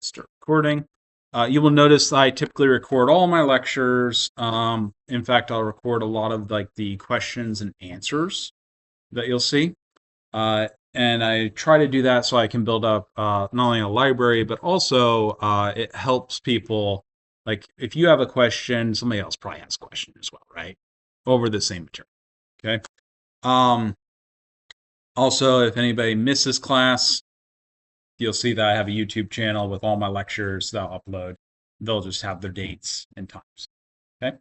Start recording. You will notice I typically record all my lectures. In fact, I'll record a lot of like the questions and answers that you'll see. And I try to do that so I can build up not only a library, but also it helps people. Like if you have a question, somebody else probably has a question as well, right? Over the same material. Okay. Also, if anybody misses class, you'll see that I have a YouTube channel with all my lectures that I'll upload. They'll just have their dates and times. Okay.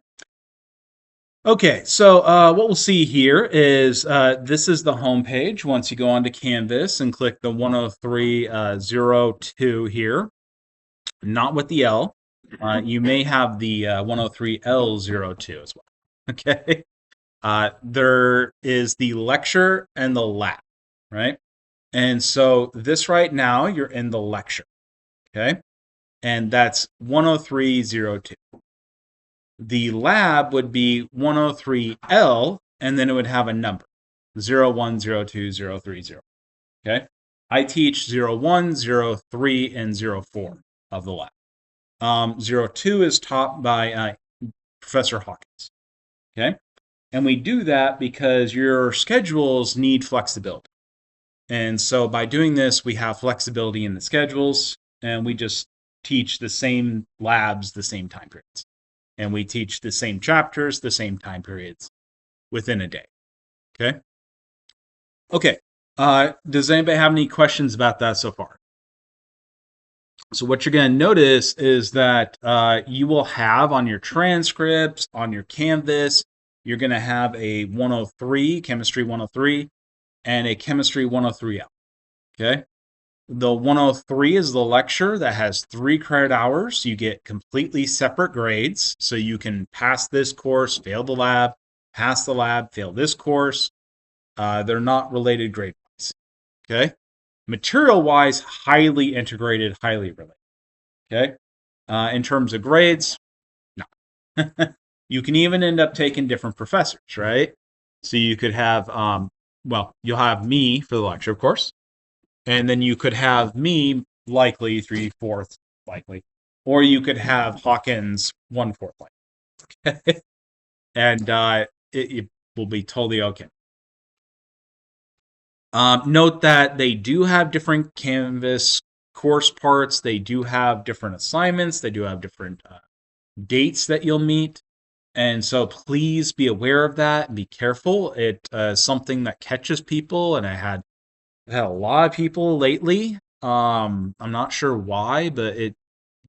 Okay, so what we'll see here is this is the home page. Once you go onto Canvas and click the 10302 here, not with the L, you may have the 103L02 as well. Okay, there is the lecture and the lab, right? And so this right now, you're in the lecture, okay? And that's 10302. The lab would be 103L, and then it would have a number, 01, 02, 030. Okay? I teach 01, 03, and 04 of the lab. 02 is taught by Professor Hawkins. Okay? And we do that because your schedules need flexibility. And so by doing this, we have flexibility in the schedules, and we just teach the same labs, the same time periods. And we teach the same chapters, the same time periods within a day. Okay? Okay. Does anybody have any questions about that so far? So what you're going to notice is that you will have on your transcripts, on your Canvas, you're going to have a 103, Chemistry 103, and a Chemistry 103L. Okay? The 103 is the lecture that has 3 credit hours. You get completely separate grades, so you can pass this course, fail the lab, pass the lab, fail this course. They're not related grade-wise. Okay? Material-wise, highly integrated, highly related. Okay? In terms of grades, no. You can even end up taking different professors, right? So you could have, you'll have me for the lecture, of course. And then you could have me likely 3/4 likely, or you could have Hawkins 1/4 likely. Okay? And it will be totally okay. Note that they do have different Canvas course parts. They do have different assignments. They do have different dates that you'll meet. And so please be aware of that and be careful. It is something that catches people, and I've had a lot of people lately. I'm not sure why, but it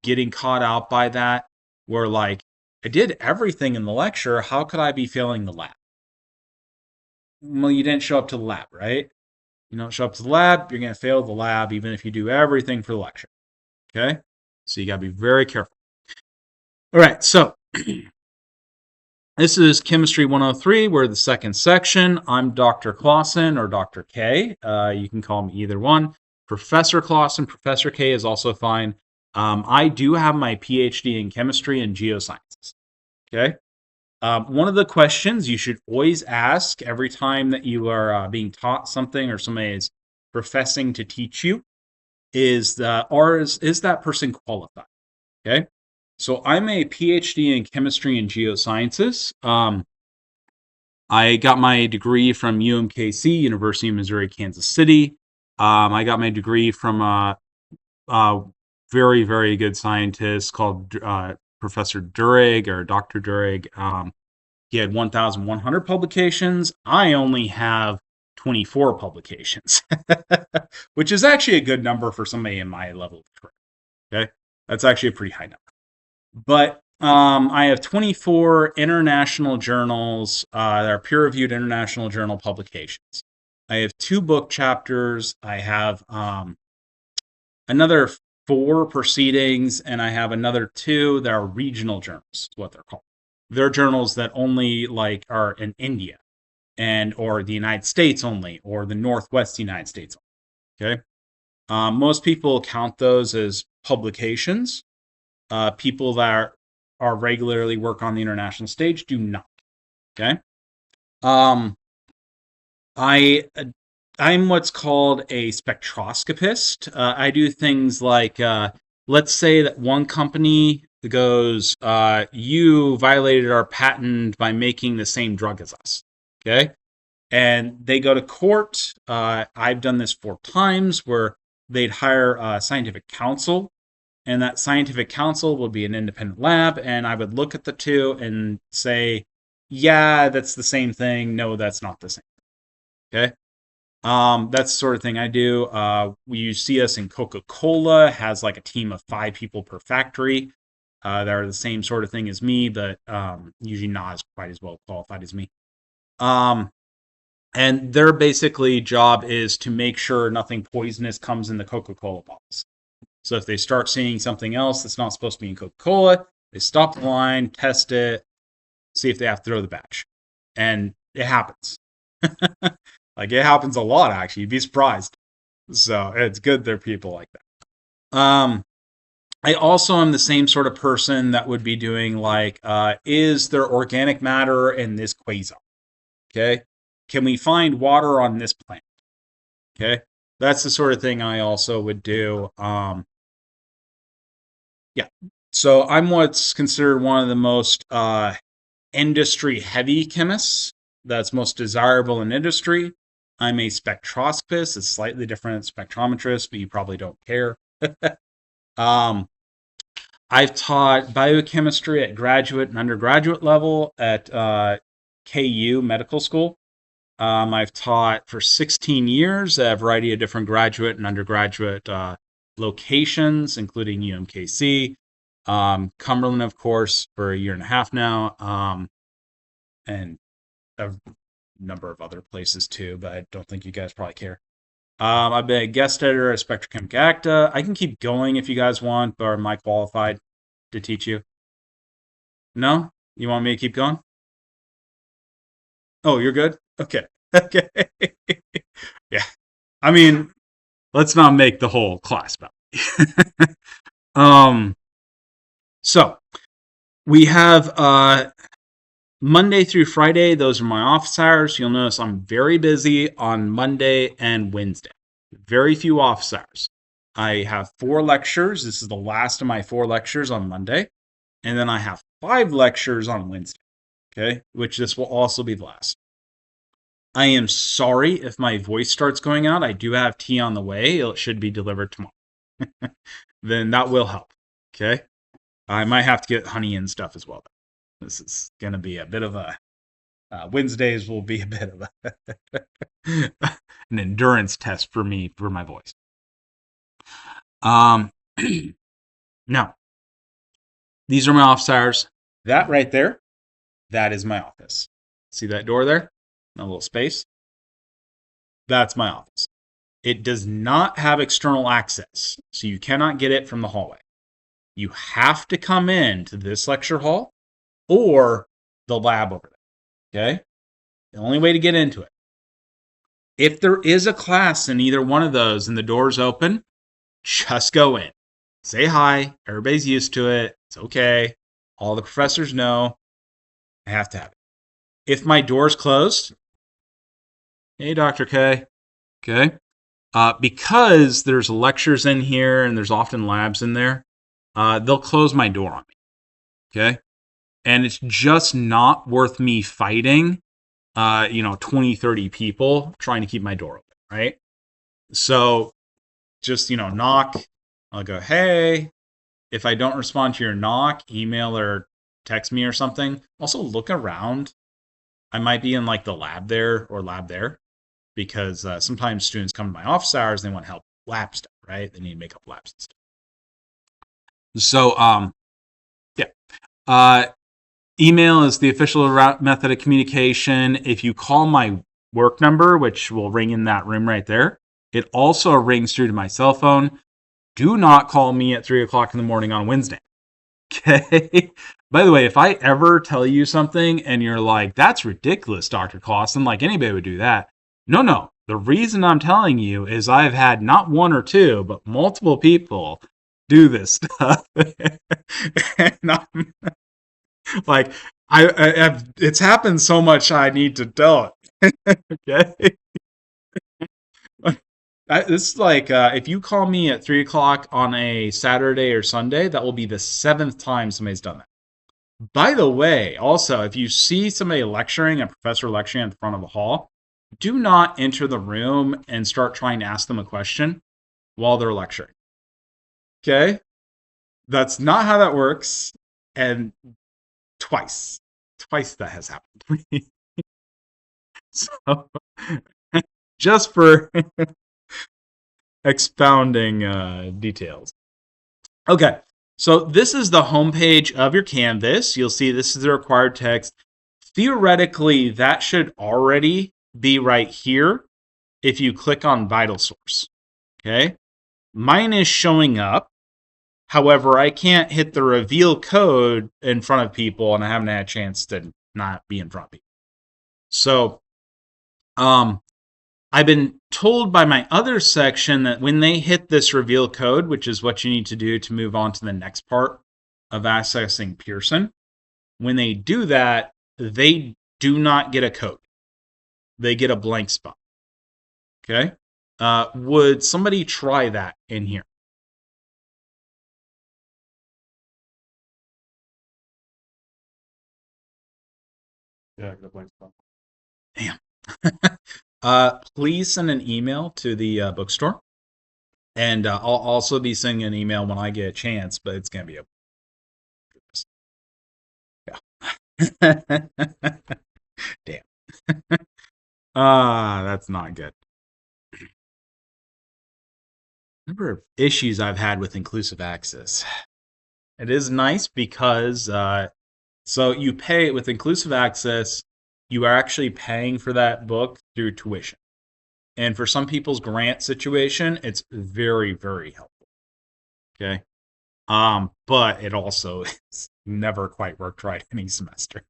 getting caught out by that. Where like, I did everything in the lecture. How could I be failing the lab? Well, you didn't show up to the lab, right? You don't show up to the lab, you're going to fail the lab, even if you do everything for the lecture. Okay? So you got to be very careful. All right, so this is Chemistry 103. We're the second section. I'm Dr. Clausen or Dr. K. You can call me either one. Professor Clausen, Professor K is also fine. I do have my PhD in chemistry and geosciences. Okay? One of the questions you should always ask every time that you are being taught something or somebody is professing to teach you is that person qualified? Okay? So I'm a PhD in chemistry and geosciences. I got my degree from UMKC, University of Missouri, Kansas City. I got my degree from a very, very good scientist called Professor Durig or Dr. Durig. He had 1,100 publications. I only have 24 publications, which is actually a good number for somebody in my level of career. Okay, that's actually a pretty high number. But I have 24 international journals that are peer-reviewed international journal publications. I have 2 book chapters. I have another 4 proceedings, and I have another 2 that are regional journals, is what they're called. They're journals that only like are in India and or the United States only, or the Northwest United States only. Okay. Most people count those as publications. People that are regularly work on the international stage do not. Okay. I'm what's called a spectroscopist. I do things like let's say that one company goes, you violated our patent by making the same drug as us. Okay. And they go to court. I've done this 4 times where they'd hire a scientific counsel, and that scientific counsel would be an independent lab, and I would look at the two and say, yeah, that's the same thing. No, that's not the same. Okay. That's the sort of thing I do. You see us in Coca-Cola, has like a team of 5 people per factory that are the same sort of thing as me, but usually not as quite as well qualified as me. And their basically job is to make sure nothing poisonous comes in the Coca-Cola bottles. So if they start seeing something else that's not supposed to be in Coca-Cola, they stop the line, test it, see if they have to throw the batch. And it happens. Like, it happens a lot, actually. You'd be surprised. So it's good there are people like that. I also am the same sort of person that would be doing, like, is there organic matter in this quasar? Okay. Can we find water on this planet? Okay. That's the sort of thing I also would do. Yeah. So I'm what's considered one of the most industry heavy chemists. That's most desirable in industry. I'm a spectroscopist. It's slightly different spectrometrist, but you probably don't care. I've taught biochemistry at graduate and undergraduate level at KU Medical School. I've taught for 16 years at a variety of different graduate and undergraduate locations, including UMKC, Cumberland, of course, for 1.5 years now, and a number of other places too, but I don't think you guys probably care. I've been a guest editor at Spectrochem Acta. I can keep going if you guys want, but am I qualified to teach you? No? You want me to keep going? Oh, you're good? Okay. Okay. Yeah. I mean, let's not make the whole class about me. So we have Monday through Friday, those are my office hours. You'll notice I'm very busy on Monday and Wednesday. Very few office hours. I have 4 lectures. This is the last of my 4 lectures on Monday. And then I have 5 lectures on Wednesday. Okay? Which this will also be the last. I am sorry if my voice starts going out. I do have tea on the way. It should be delivered tomorrow. Then that will help. Okay? I might have to get honey and stuff as well. This is going to be a bit of a Wednesdays will be a bit of an endurance test for me for my voice. Now, these are my office hours. That right there, that is my office. See that door there? A little space. That's my office. It does not have external access, so you cannot get it from the hallway. You have to come in to this lecture hall or the lab over there. Okay? The only way to get into it. If there is a class in either one of those and the door's open, just go in. Say hi. Everybody's used to it. It's okay. All the professors know. I have to have it. If my door's closed, hey, Dr. K. Okay? Because there's lectures in here and there's often labs in there, they'll close my door on me. Okay? And it's just not worth me fighting, 20, 30 people trying to keep my door open, right? So just, knock. I'll go, hey. If I don't respond to your knock, email or text me or something. Also look around. I might be in like the lab there or lab there because sometimes students come to my office hours and they want help lab stuff, right? They need to make up labs and stuff. So, yeah. Email is the official method of communication. If you call my work number, which will ring in that room right there, it also rings through to my cell phone. Do not call me at 3 o'clock in the morning on Wednesday. Okay? By the way, if I ever tell you something and you're like, that's ridiculous, Dr. Clausen, like anybody would do that. No. The reason I'm telling you is I've had not 1 or 2, but multiple people do this stuff. And I'm like, it's happened so much I need to tell it. Okay? This is like if you call me at 3 o'clock on a Saturday or Sunday, that will be the 7th time somebody's done that. By the way, also, if you see somebody lecturing, a professor lecturing at the front of a hall, do not enter the room and start trying to ask them a question while they're lecturing. Okay? That's not how that works. And twice that has happened to me. So, just for expounding details. Okay, so this is the homepage of your Canvas. You'll see this is the required text. Theoretically, that should already be right here if you click on VitalSource. Okay, mine is showing up. However, I can't hit the reveal code in front of people, and I haven't had a chance to not be in front of people. So, I've been told by my other section that when they hit this reveal code, which is what you need to do to move on to the next part of accessing Pearson, when they do that, they do not get a code. They get a blank spot. Okay? Would somebody try that in here? Yeah, I got a blank spot. Damn. Please send an email to the bookstore. And I'll also be sending an email when I get a chance, but it's going to be a... Yeah. Damn. That's not good. Number of issues I've had with inclusive access. It is nice because so you pay with inclusive access, you are actually paying for that book through tuition. And for some people's grant situation, it's very, very helpful. Okay. But it also is never quite worked right any semester.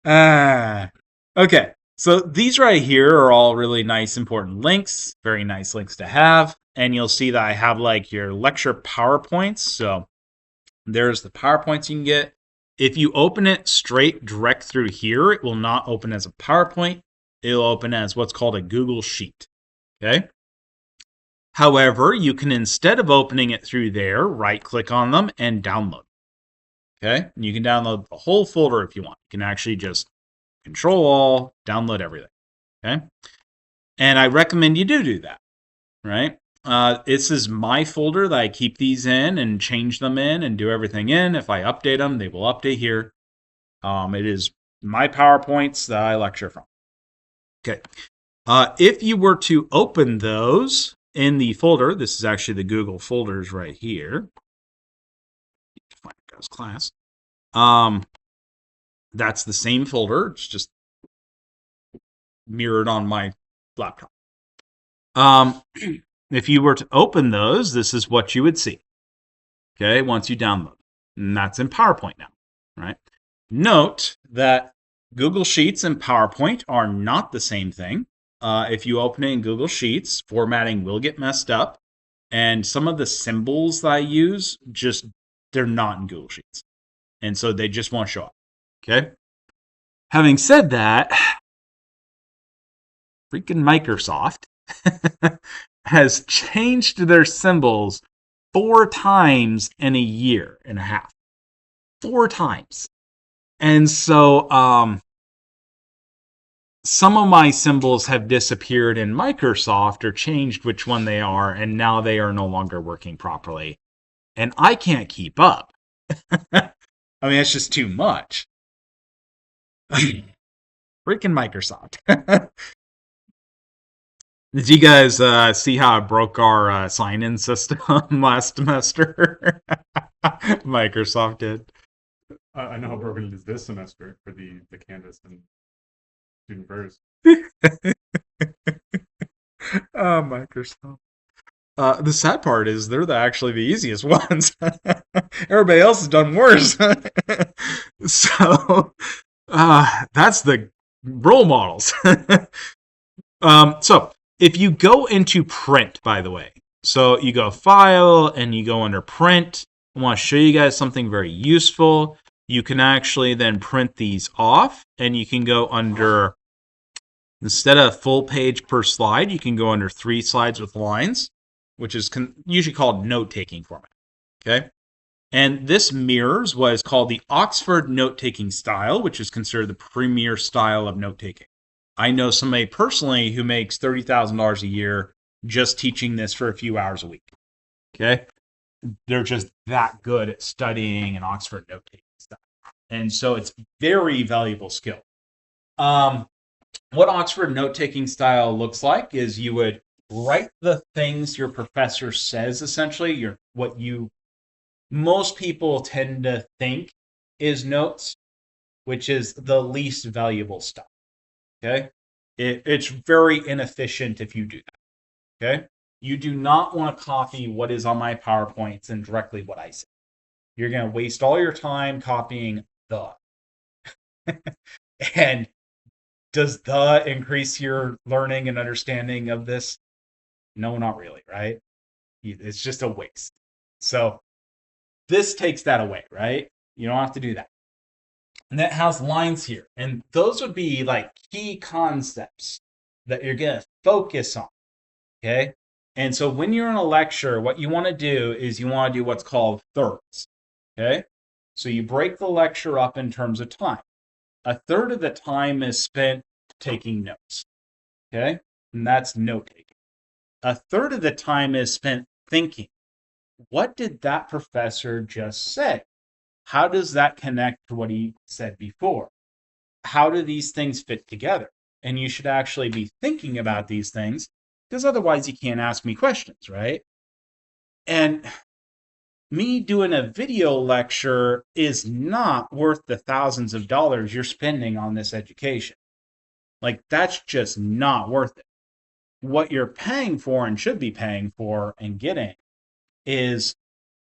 Okay. So these right here are all really nice, important links. Very nice links to have. And you'll see that I have like your lecture PowerPoints. So there's the PowerPoints you can get. If you open it straight direct through here, it will not open as a PowerPoint. It'll open as what's called a Google Sheet. Okay. However, you can, instead of opening it through there, right click on them and download. Okay. And you can download the whole folder if you want. You can actually just Control all, download everything. Okay. And I recommend you do that. Right. This is my folder that I keep these in and change them in and do everything in. If I update them, they will update here. It is my PowerPoints that I lecture from. Okay. If you were to open those in the folder, this is actually the Google folders right here. Find Goes class. That's the same folder. It's just mirrored on my laptop. If you were to open those, this is what you would see. Okay, once you download. And that's in PowerPoint now, right? Note that Google Sheets and PowerPoint are not the same thing. If you open it in Google Sheets, formatting will get messed up. And some of the symbols that I use, they're not in Google Sheets. And so they just won't show up. Okay? Having said that, freaking Microsoft has changed their symbols 4 times in a year and a half. 4 times. And so some of my symbols have disappeared in Microsoft or changed which one they are, and now they are no longer working properly. And I can't keep up. I mean, it's just too much. Freaking Microsoft. Did you guys see how I broke our sign-in system last semester? Microsoft did. I know how broken it is this semester for the Canvas and Student Verse. Oh, Microsoft. The sad part is they're actually the easiest ones. Everybody else has done worse. So that's the role models. So if you go into print, by the way, so you go file and you go under print, I want to show you guys something very useful. You can actually then print these off, and you can go under Instead of full page per slide, you can go under 3 slides with lines, which is usually called note-taking format. Okay? And this mirrors what is called the Oxford note-taking style, which is considered the premier style of note-taking. I know somebody personally who makes $30,000 a year just teaching this for a few hours a week. Okay? They're just that good at studying an Oxford note-taking style. And so it's very valuable skill. What Oxford note-taking style looks like is you would write the things your professor says, essentially, what most people tend to think is notes, which is the least valuable stuff. Okay? It's very inefficient if you do that. Okay? You do not want to copy what is on my PowerPoints and directly what I say. You're going to waste all your time copying the. And does the increase your learning and understanding of this? No, not really, right? It's just a waste. So this takes that away, right? You don't have to do that. And that has lines here. And those would be like key concepts that you're going to focus on. Okay? And so when you're in a lecture, what you want to do is you want to do what's called thirds. Okay? So you break the lecture up in terms of time. A third of the time is spent taking notes. Okay? And that's note taking. A third of the time is spent thinking. What did that professor just say? How does that connect to what he said before? How do these things fit together? And you should actually be thinking about these things, because otherwise you can't ask me questions, right? And me doing a video lecture is not worth the thousands of dollars you're spending on this education. Like, that's just not worth it. What you're paying for and should be paying for and getting is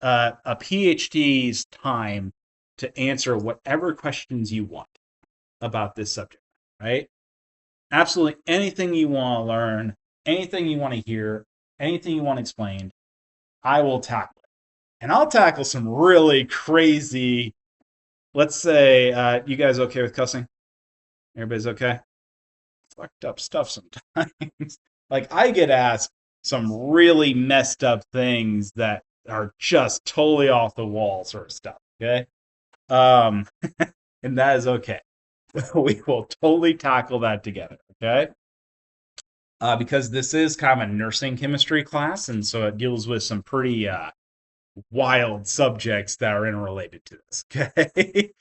a PhD's time to answer whatever questions you want about this subject, right? Absolutely anything you want to learn, anything you want to hear, anything you want explained, I will tackle it. And I'll tackle some really crazy, let's say, you guys okay with cussing? Everybody's okay? Fucked up stuff sometimes. Like, I get asked some really messed up things that are just totally off the wall sort of stuff, okay? And that is okay. We will totally tackle that together, okay? Because this is kind of a nursing chemistry class, and so it deals with some pretty wild subjects that are interrelated to this, okay?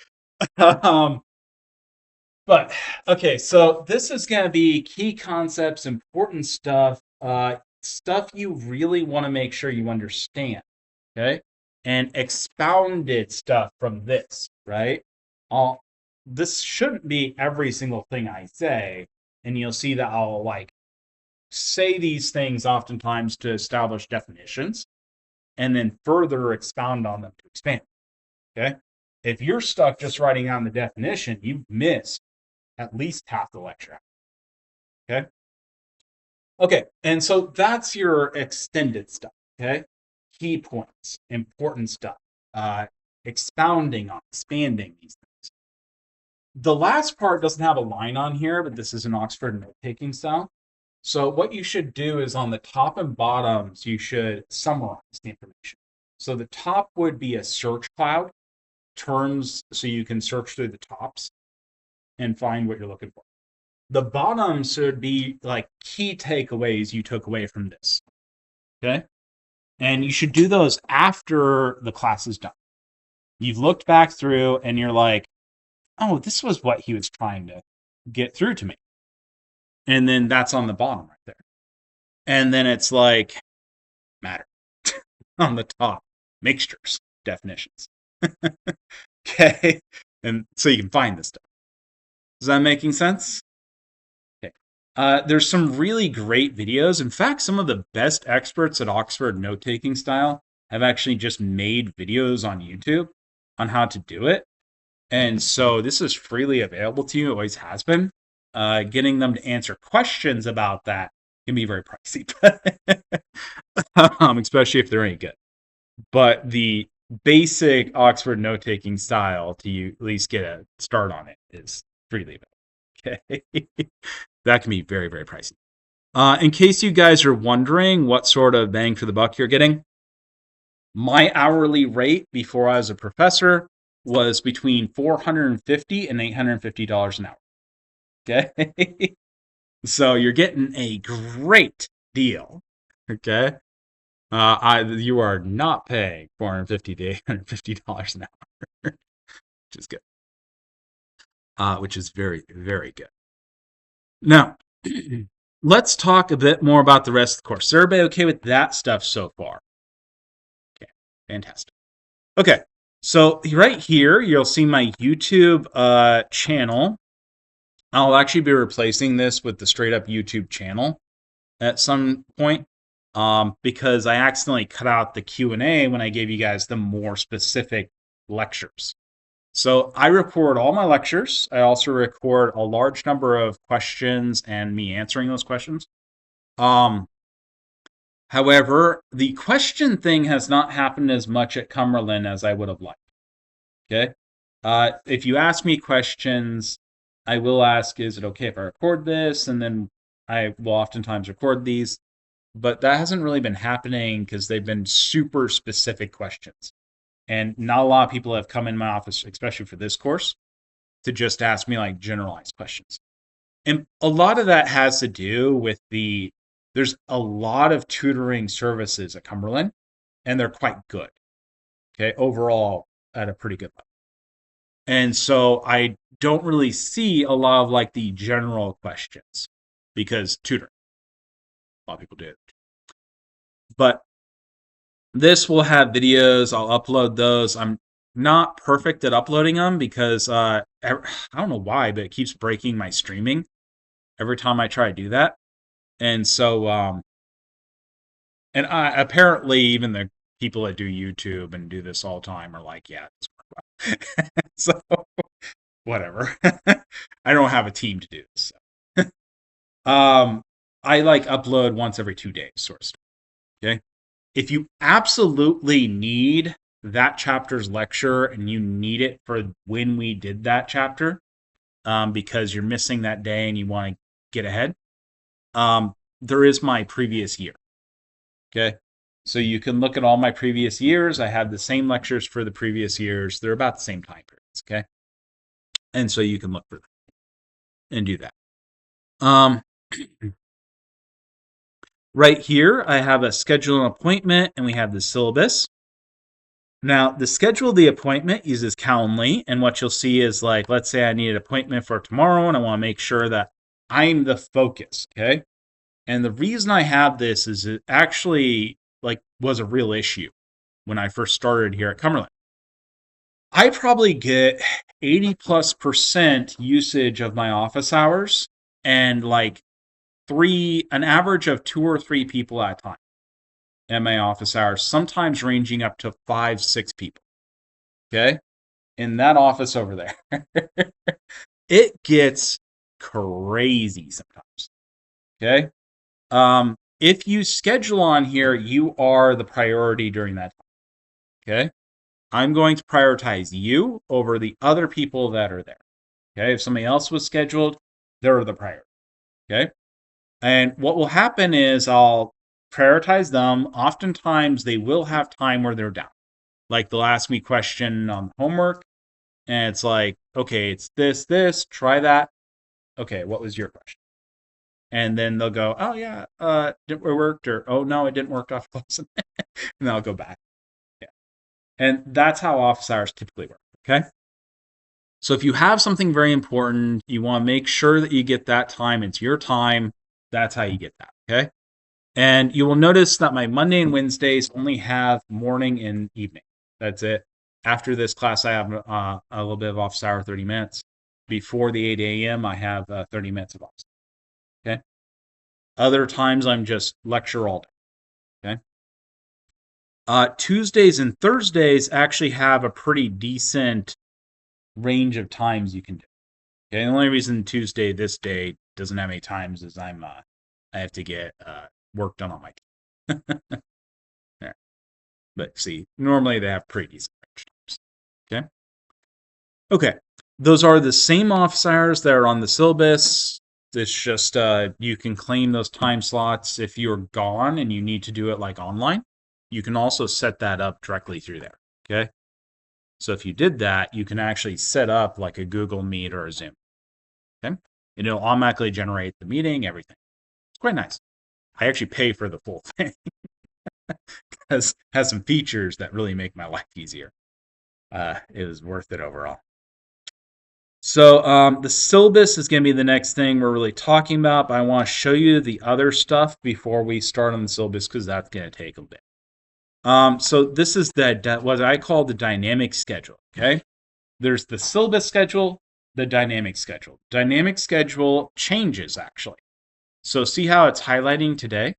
But, okay, so this is going to be key concepts, important stuff, stuff you really want to make sure you understand, okay? And expounded stuff from this, right? This shouldn't be every single thing I say, and you'll see that I'll, like, say these things oftentimes to establish definitions, and then further expound on them to expand, okay? If you're stuck just writing down the definition, you've missed at least half the lecture. Okay? Okay, and so that's your extended stuff, okay? Key points, important stuff, expounding on, expanding these things. The last part doesn't have a line on here, but this is an Oxford note-taking style. So what you should do is on the top and bottoms, you should summarize the information. So the top would be a search cloud, terms so you can search through the tops and find what you're looking for. The bottom should be like key takeaways you took away from this. Okay? And you should do those after the class is done. You've looked back through and you're like, oh, this was what he was trying to get through to me. And then that's on the bottom right there. And then it's like matter on the top, mixtures, definitions. Okay? And so you can find this stuff. Is that making sense? Okay. There's some really great videos. In fact, some of the best experts at Oxford note-taking style have actually just made videos on YouTube on how to do it. And so this is freely available to you. It always has been. Getting them to answer questions about that can be very pricey, especially if they're any good. But the basic Oxford note-taking style to you at least get a start on it is freely available. Okay. That can be very, very pricey. In case you guys are wondering what sort of bang for the buck you're getting, my hourly rate before I was a professor was between $450 and $850 an hour. Okay? So you're getting a great deal. Okay? You are not paying $450 to $850 an hour, which is good. Which is very, very good. Now, let's talk a bit more about the rest of the course. Is everybody okay with that stuff so far? Okay, fantastic. Okay, so right here, you'll see my YouTube channel. I'll actually be replacing this with the straight up YouTube channel at some point because I accidentally cut out the Q&A when I gave you guys the more specific lectures. So I record all my lectures. I also record a large number of questions and me answering those questions. However, the question thing has not happened as much at Cumberland as I would have liked. Okay? If you ask me questions, I will ask, is it okay if I record this? And then I will oftentimes record these. But that hasn't really been happening because they've been super specific questions. And not a lot of people have come in my office, especially for this course, to just ask me like generalized questions. And a lot of that has to do with there's a lot of tutoring services at Cumberland, and they're quite good. Okay, overall at a pretty good level. And so I don't really see a lot of like the general questions because tutoring. A lot of people do it. But this will have videos. I'll upload those. I'm not perfect at uploading them because I don't know why, but it keeps breaking my streaming every time I try to do that. And so, apparently even the people that do YouTube and do this all the time are like, yeah, it's well. So whatever. I don't have a team to do this. So. I like upload once every 2 days, sort of stuff. Okay. If you absolutely need that chapter's lecture and you need it for when we did that chapter, because you're missing that day and you want to get ahead, there is my previous year. Okay. So you can look at all my previous years. I have the same lectures for the previous years. They're about the same time periods. Okay. And so you can look for that and do that. Right here, I have a schedule an appointment, and we have the syllabus. Now, the schedule of the appointment uses Calendly, and what you'll see is like, let's say I need an appointment for tomorrow, and I want to make sure that I'm the focus, okay? And the reason I have this is it actually like was a real issue when I first started here at Cumberland. I probably get 80+% usage of my office hours and like an average of 2 or 3 people at a time in my office hours, sometimes ranging up to 5-6 people. Okay? In that office over there. It gets crazy sometimes. Okay? If you schedule on here, you are the priority during that time. Okay? I'm going to prioritize you over the other people that are there. Okay? If somebody else was scheduled, they're the priority. Okay? And what will happen is I'll prioritize them. Oftentimes, they will have time where they're down. Like they'll ask me a question on homework, and it's like, okay, it's this, try that. Okay, what was your question? And then they'll go, oh, yeah, it worked, or oh, no, it didn't work off close. And then I'll go back. Yeah. And that's how office hours typically work, okay? So if you have something very important, you want to make sure that you get that time. It's your time. That's how you get that, okay? And you will notice that my Monday and Wednesdays only have morning and evening. That's it. After this class, I have a little bit of office hour, 30 minutes. Before the 8 a.m., I have 30 minutes of office. Okay? Other times, I'm just lecture all day. Okay? Tuesdays and Thursdays actually have a pretty decent range of times you can do. Okay? The only reason Tuesday, this day, doesn't have any times is I have to get work done on my team. There. But see, normally they have pretty decent times. Okay. Those are the same office hours that are on the syllabus. It's just you can claim those time slots if you're gone and you need to do it like online. You can also set that up directly through there. Okay. So if you did that, you can actually set up like a Google Meet or a Zoom. Okay. And it'll automatically generate the meeting, everything. It's quite nice. I actually pay for the full thing because it has some features that really make my life easier. It was worth it overall. So the syllabus is going to be the next thing we're really talking about, but I want to show you the other stuff before we start on the syllabus because that's going to take a bit. So this is what I call the dynamic schedule. Okay, there's the syllabus schedule, the dynamic schedule. Dynamic schedule changes actually. So see how it's highlighting today?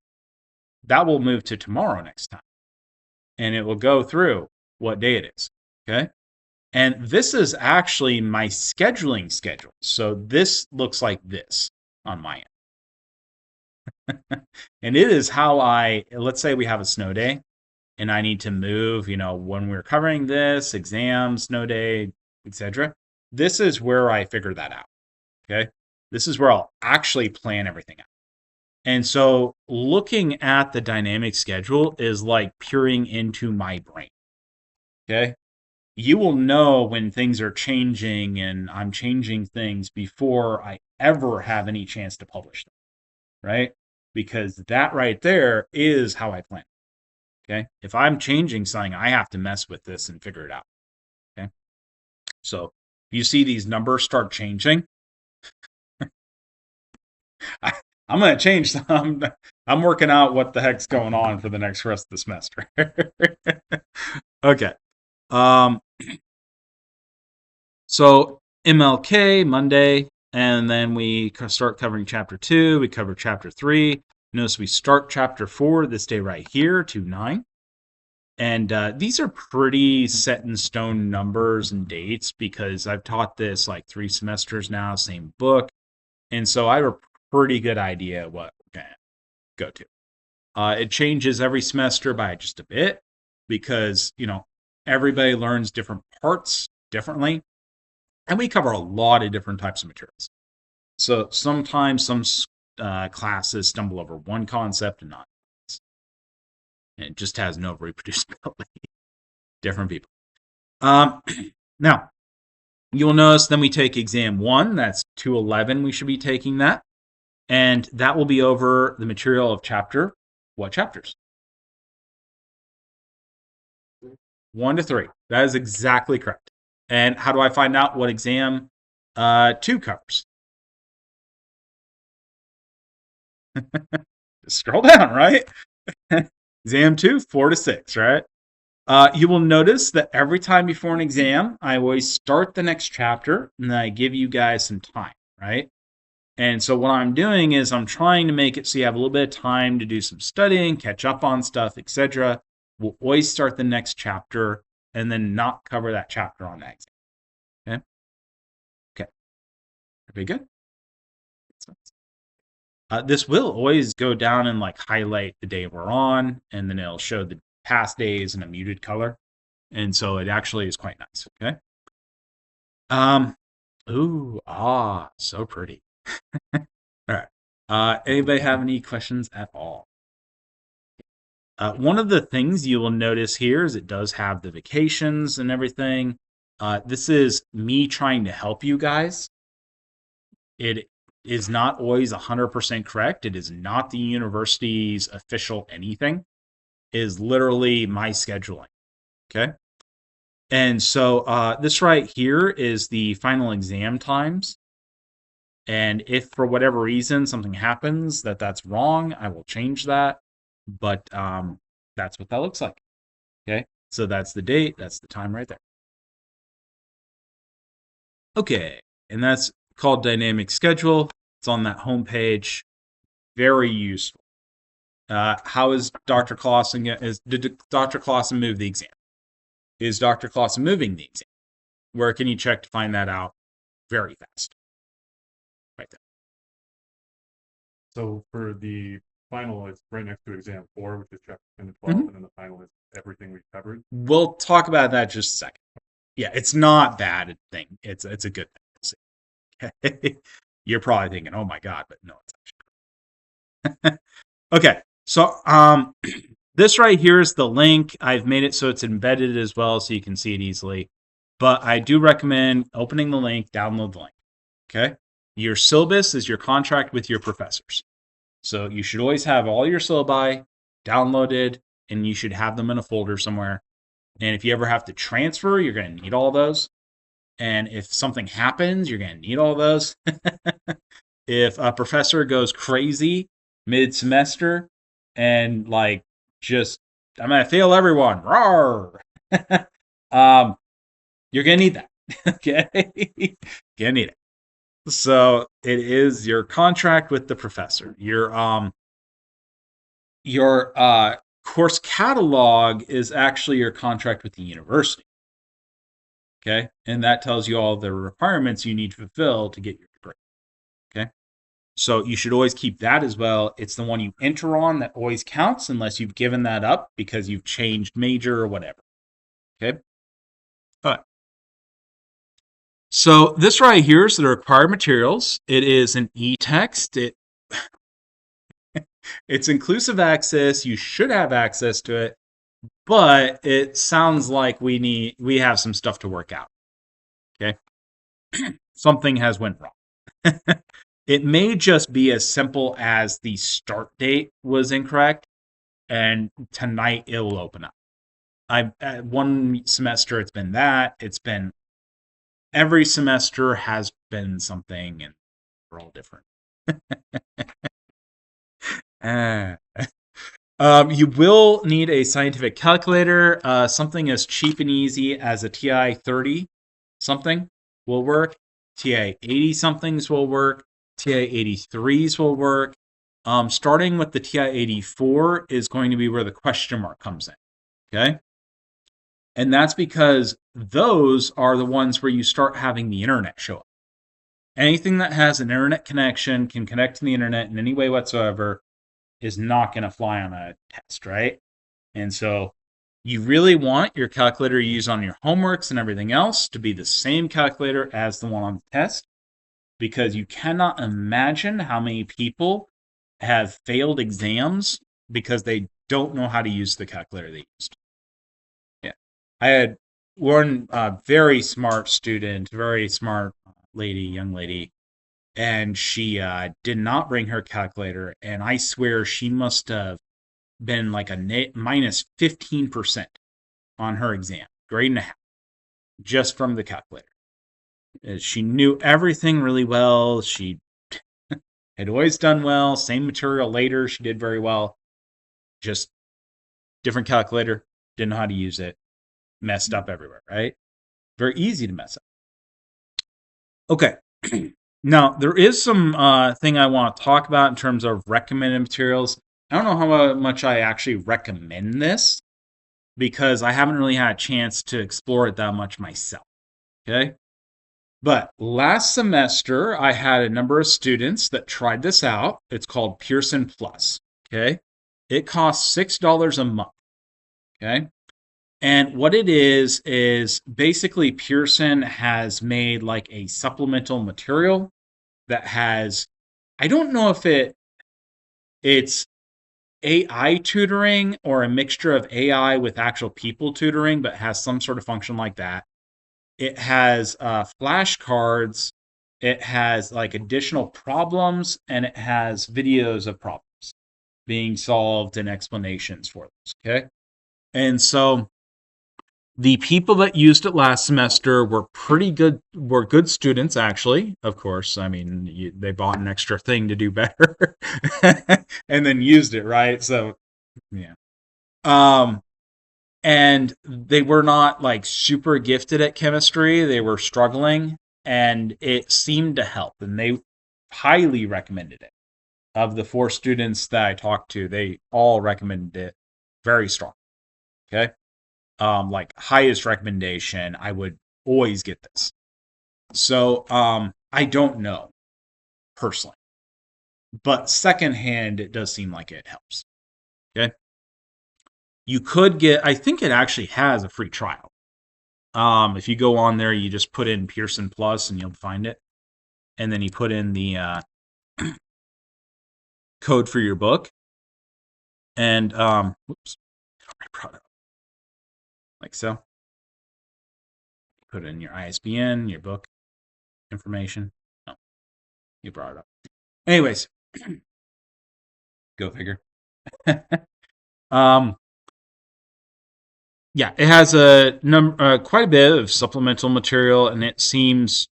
That will move to tomorrow next time, and it will go through what day it is. Okay. And this is actually my scheduling schedule. So this looks like this on my end. And it is how let's say we have a snow day and I need to move, when we're covering this, exam, snow day, etc. This is where I figure that out. Okay. This is where I'll actually plan everything out. And so looking at the dynamic schedule is like peering into my brain. Okay. You will know when things are changing and I'm changing things before I ever have any chance to publish them, right? Because that right there is how I plan. Okay. If I'm changing something, I have to mess with this and figure it out. Okay. So you see these numbers start changing. I'm going to change some. I'm working out what the heck's going on for the next rest of the semester. Okay. So MLK Monday, and then we start covering chapter 2. We cover chapter 3. Notice we start chapter 4 this day right here, 2/9. And these are pretty set in stone numbers and dates because I've taught this like 3 semesters now, same book. And so I have a pretty good idea what we're going to go to. It changes every semester by just a bit because, everybody learns different parts differently. And we cover a lot of different types of materials. So sometimes some classes stumble over one concept and not. And it just has no reproducibility. Different people. Now, you'll notice then we take exam 1. That's 211. We should be taking that. And that will be over the material of what chapters? 1 to 3. That is exactly correct. And how do I find out what exam 2 covers? Scroll down, right? Exam 2, 4 to 6, right? You will notice that every time before an exam, I always start the next chapter and then I give you guys some time, right? And so what I'm doing is I'm trying to make it so you have a little bit of time to do some studying, catch up on stuff, etc. We'll always start the next chapter and then not cover that chapter on that exam. Okay. Very good. This will always go down and like highlight the day we're on, and then it'll show the past days in a muted color. And so it actually is quite nice. Okay. So pretty. All right. Anybody have any questions at all? One of the things you will notice here is it does have the vacations and everything. This is me trying to help you guys. It is not always 100% correct. It is not the university's official anything. It is literally my scheduling. Okay. And so this right here is the final exam times. And if for whatever reason something happens that's wrong, I will change that. But that's what that looks like. Okay. So that's the date. That's the time right there. Okay. And that's called dynamic schedule. It's on that homepage. Very useful. How is Dr. Clausen? Did Dr. Clausen move the exam? Is Dr. Clausen moving the exam? Where can you check to find that out? Very fast. Right there. So for the final, it's right next to exam 4, which is chapter 10 to 12, and then the final is everything we've covered. We'll talk about that just a second. Yeah, it's not bad a thing. It's a good thing. Okay. You're probably thinking, oh my God, but no, it's actually. Okay, so this right here is the link. I've made it so it's embedded as well so you can see it easily. But I do recommend opening the link, download the link. Okay? Your syllabus is your contract with your professors. So you should always have all your syllabi downloaded and you should have them in a folder somewhere. And if you ever have to transfer, you're going to need all those. And if something happens, you're going to need all those. If a professor goes crazy mid-semester and like just I'm gonna fail everyone, roar. You're gonna need that. Okay, gonna need it. So it is your contract with the professor. Your course catalog is actually your contract with the university. Okay, and that tells you all the requirements you need to fulfill to get your degree. Okay. So you should always keep that as well. It's the one you enter on that always counts unless you've given that up because you've changed major or whatever. Okay? All right. So this right here is the required materials. It is an e-text. It's inclusive access. You should have access to it, but it sounds like we have some stuff to work out. Okay? Something has went wrong. It may just be as simple as the start date was incorrect, and tonight it will open up. One semester it's been that. It's been every semester has been something, and we're all different. You will need a scientific calculator. Something as cheap and easy as a TI 30 something will work. TI 80 somethings will work. TI 83s will work. Starting with the TI 84 is going to be where the question mark comes in. Okay? And that's because those are the ones where you start having the internet show up. Anything that has an internet connection, can connect to the internet in any way whatsoever, is not going to fly on a test, right? And so you really want your calculator you use on your homeworks and everything else to be the same calculator as the one on the test, because you cannot imagine how many people have failed exams because they don't know how to use the calculator they used. Yeah. I had one very smart student, very smart young lady, and she did not bring her calculator, and I swear she must have been like a minus 15% on her exam, grade and a half, just from the calculator. She knew everything really well. She had always done well. Same material later, she did very well. Just different calculator, didn't know how to use it, messed up everywhere, right? Very easy to mess up. Okay. Now, there is some thing I want to talk about in terms of recommended materials. I don't know how much I actually recommend this because I haven't really had a chance to explore it that much myself. Okay. But last semester, I had a number of students that tried this out. It's called Pearson Plus. Okay. It costs $6 a month. Okay. And what it is basically Pearson has made like a supplemental material that has, I don't know if it's AI tutoring or a mixture of AI with actual people tutoring, but has some sort of function like that. It has flashcards, it has like additional problems, and it has videos of problems being solved and explanations for those. Okay. And so the people that used it last semester were good students, actually. Of course, I mean, they bought an extra thing to do better and then used it, right? So, yeah. And they were not like super gifted at chemistry. They were struggling, and it seemed to help, and they highly recommended it. Of the 4 students that I talked to, they all recommended it very strong. Okay. Like highest recommendation, I would always get this. So I don't know personally, but secondhand, it does seem like it helps. Okay. You could get, I think it actually has a free trial. If you go on there, you just put in Pearson Plus and you'll find it. and then you put in the code for your book, and whoops, I brought it up like so. Put in your ISBN, your book information. Oh, you brought it up. Anyways, go figure. Yeah, it has a quite a bit of supplemental material, and it seems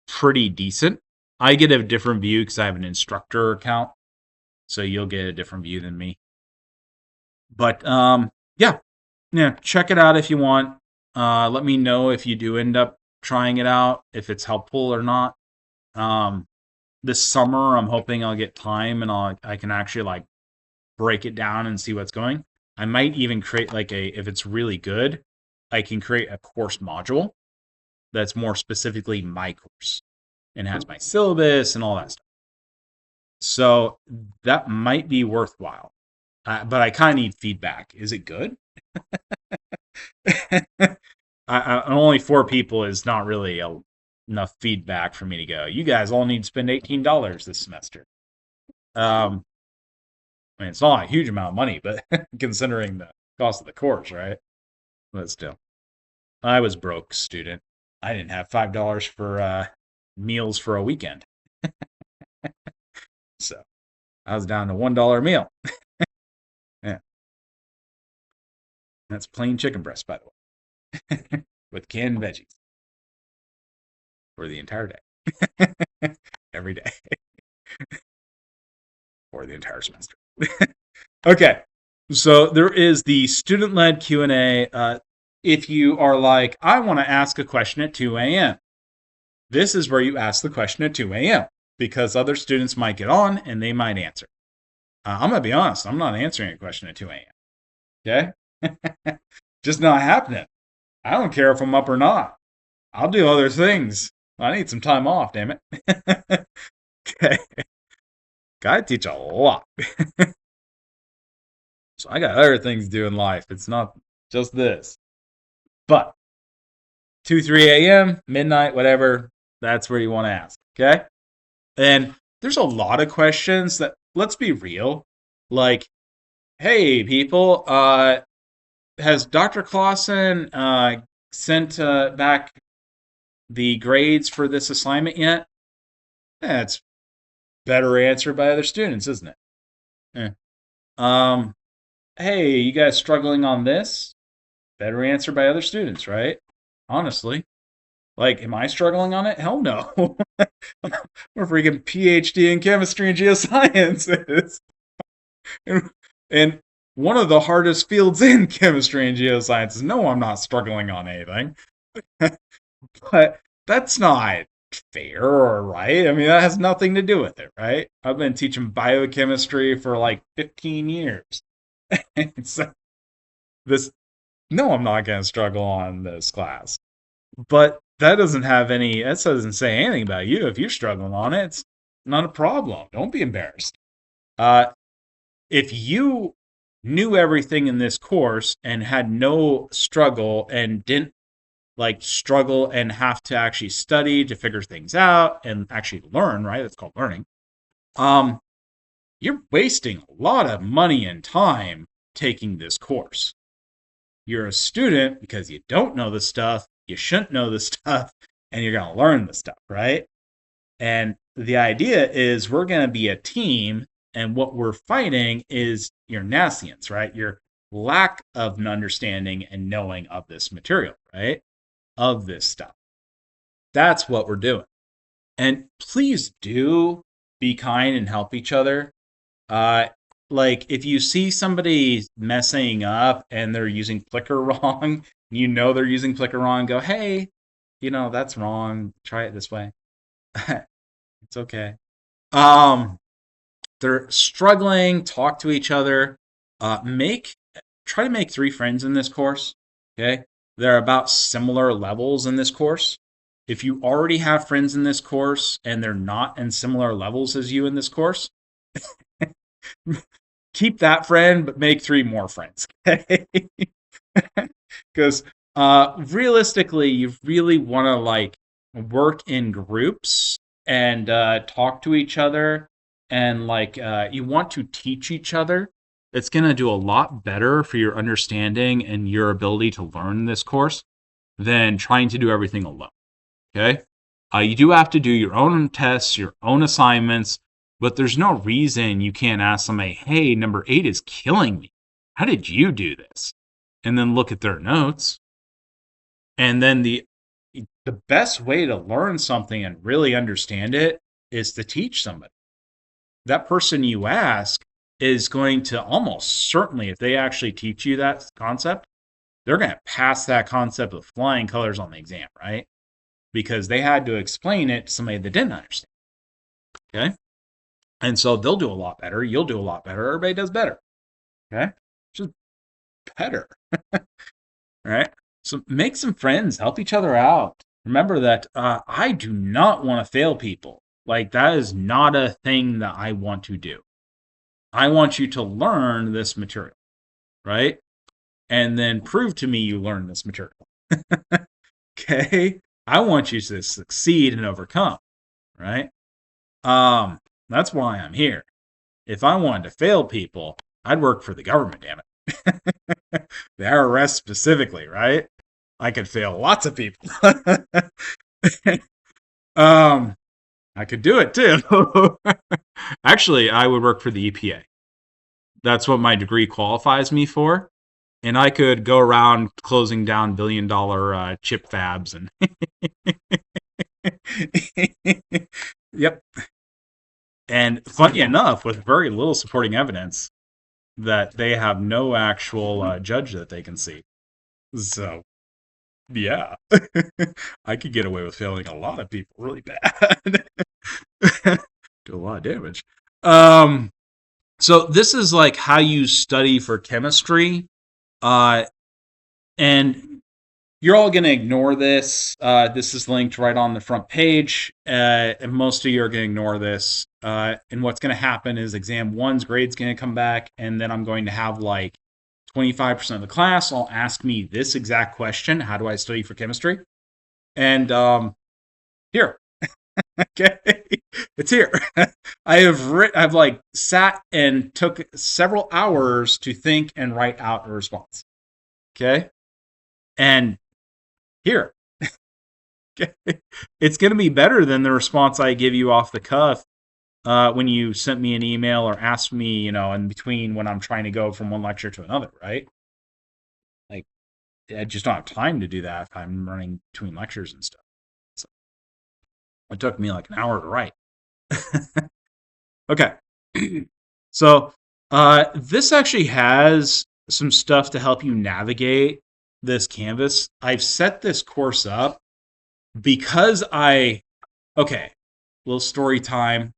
pretty decent. I get a different view because I have an instructor account, so you'll get a different view than me. But yeah, check it out if you want. Let me know if you do end up trying it out, if it's helpful or not. This summer, I'm hoping I'll get time and I can actually like break it down and see what's going. I might even create like if it's really good, I can create a course module that's more specifically my course and has my syllabus and all that stuff. So that might be worthwhile. But I kind of need feedback. Is it good? Only 4 people is not really enough feedback for me to go, you guys all need to spend $18 this semester. I mean, it's not a huge amount of money, but considering the cost of the course, right? But still, I was broke student. I didn't have $5 for meals for a weekend. So I was down to $1 meal. Yeah. That's plain chicken breast, by the way, with canned veggies for the entire day. Every day. For the entire semester. Okay. So there is the student-led Q&A. If you are like, I want to ask a question at 2 a.m., this is where you ask the question at 2 a.m. because other students might get on and they might answer. I'm going to be honest. I'm not answering a question at 2 a.m. Okay? Just not happening. I don't care if I'm up or not. I'll do other things. I need some time off, damn it. Okay. Gotta teach a lot. So I got other things to do in life. It's not just this. But 2, 3 a.m., midnight, whatever, that's where you want to ask. Okay? And there's a lot of questions that, let's be real, like, hey, people, has Dr. Clausen sent back the grades for this assignment yet? That's better answered by other students, isn't it? Hey, you guys struggling on this? Better answered by other students, right? Honestly. Like, am I struggling on it? Hell no. I'm a freaking PhD in chemistry and geosciences. And one of the hardest fields in chemistry and geosciences. No, I'm not struggling on anything. But that's not fair or right. I mean, that has nothing to do with it, right? I've been teaching biochemistry for like 15 years. So no, I'm not going to struggle on this class. But that doesn't say anything about you. If you're struggling on it, it's not a problem. Don't be embarrassed. If you knew everything in this course and had no struggle and didn't like struggle and have to actually study to figure things out and actually learn, right? That's called learning. You're wasting a lot of money and time taking this course. You're a student because you don't know the stuff, you shouldn't know the stuff, and you're going to learn the stuff, right? And the idea is we're going to be a team, and what we're fighting is your nascience, right? Your lack of an understanding and knowing of this material, right? Of this stuff. That's what we're doing. And please do be kind and help each other. Like if you see somebody messing up and they're using Plickr wrong, you know they're using Plickr wrong, go, hey, that's wrong. Try it this way. It's okay. They're struggling, talk to each other. Try to make 3 friends in this course. Okay. They're about similar levels in this course. If you already have friends in this course and they're not in similar levels as you in this course, keep that friend, but make 3 more friends. Okay? Because realistically, you really want to like work in groups and talk to each other, and like you want to teach each other, it's going to do a lot better for your understanding and your ability to learn this course than trying to do everything alone. Okay? You do have to do your own tests, your own assignments, but there's no reason you can't ask somebody, hey, number 8 is killing me. How did you do this? And then look at their notes. And then the best way to learn something and really understand it is to teach somebody. That person you ask is going to almost certainly, if they actually teach you that concept, they're going to pass that concept with flying colors on the exam, right? Because they had to explain it to somebody that didn't understand. Okay? And so they'll do a lot better. You'll do a lot better. Everybody does better. Okay? Just better. All right? So make some friends. Help each other out. Remember that I do not want to fail people. Like, that is not a thing that I want to do. I want you to learn this material, right? And then prove to me you learned this material. Okay? I want you to succeed and overcome, right? That's why I'm here. If I wanted to fail people, I'd work for the government, damn it. The IRS specifically, right? I could fail lots of people. I could do it too. Actually, I would work for the EPA. That's what my degree qualifies me for. And I could go around closing down billion-dollar chip fabs and yep. And funny enough, with very little supporting evidence, that they have no actual judge that they can see. So, yeah, I could get away with failing a lot of people really bad. Do a lot of damage. So this is like how you study for chemistry. And you're all going to ignore this. This is linked right on the front page. And most of you are going to ignore this. And what's going to happen is exam 1's grade's going to come back, and then I'm going to have like 25% of the class all ask me this exact question: how do I study for chemistry? And here. Okay, it's here. I've like sat and took several hours to think and write out a response. Okay, and here. Okay, it's going to be better than the response I give you off the cuff when you sent me an email or asked me, in between when I'm trying to go from one lecture to another, right? Like, I just don't have time to do that if I'm running between lectures and stuff. So it took me like an hour to write. Okay. So this actually has some stuff to help you navigate this Canvas. I've set this course up because okay, little story time.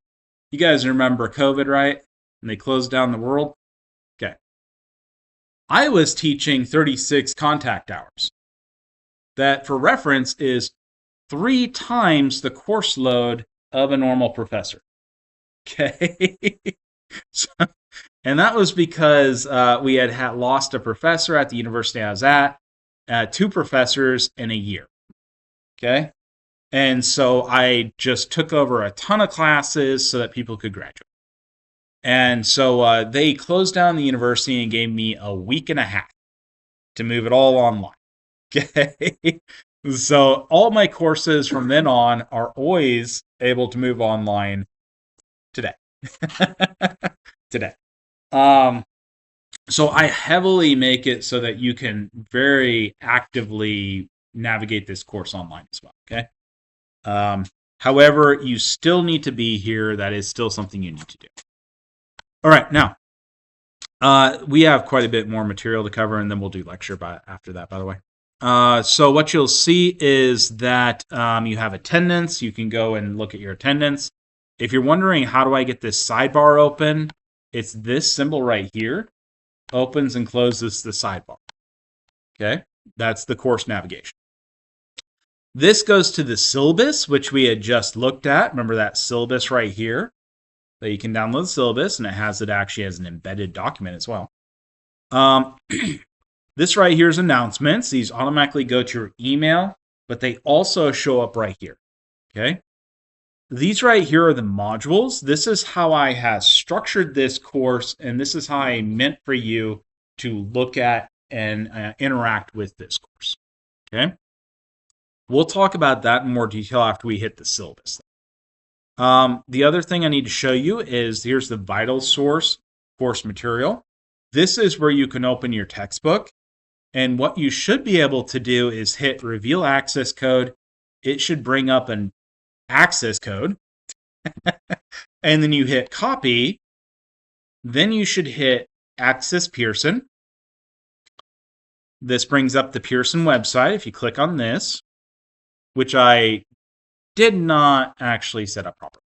You guys remember COVID, right? And they closed down the world? Okay. I was teaching 36 contact hours. That, for reference, is 3 times the course load of a normal professor. Okay? And that was because we had lost a professor at the university I was at, 2 professors in a year. Okay? And so I just took over a ton of classes so that people could graduate. And so they closed down the university and gave me a week and a half to move it all online. Okay? So all my courses from then on are always able to move online today. Today. So I heavily make it so that you can very actively navigate this course online as well. Okay. However, you still need to be here. That is still something you need to do. All right. Now, we have quite a bit more material to cover, and then we'll do lecture after that, by the way. So what you'll see is that you have attendance. You can go and look at your attendance. If you're wondering, how do I get this sidebar open? It's this symbol right here. Opens and closes the sidebar. Okay? That's the course navigation. This goes to the syllabus, which we had just looked at. Remember that syllabus right here? That you can download the syllabus, and it has it actually as an embedded document as well. This right here is announcements. These automatically go to your email, but they also show up right here. Okay? these right here are the modules. This is how I have structured this course, and this is how I meant for you to look at and interact with this course. Okay? We'll talk about that in more detail after we hit the syllabus. The other thing I need to show you is here's the vital source course material. This is where you can open your textbook. And what you should be able to do is hit reveal access code. It should bring up an access code. And then you hit copy. Then you should hit access Pearson. This brings up the Pearson website if you click on this, which I did not actually set up properly.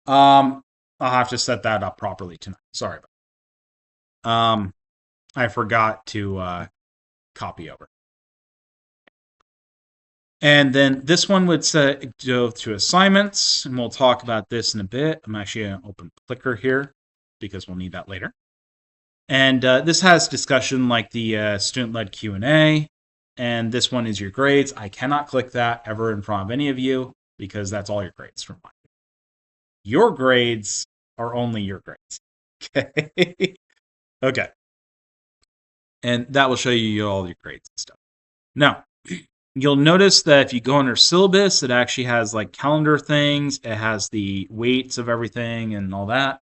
I'll have to set that up properly tonight. Sorry about that. I forgot to copy over. And then this one would go to assignments, and we'll talk about this in a bit. I'm actually going to open Plickr here because we'll need that later. And this has discussion like the student-led Q&A, and this one is your grades. I cannot click that ever in front of any of you because that's all your grades from mine. Your grades are only your grades. Okay. Okay. And that will show you all your grades and stuff. Now, you'll notice that if you go under syllabus, it actually has like calendar things. It has the weights of everything and all that.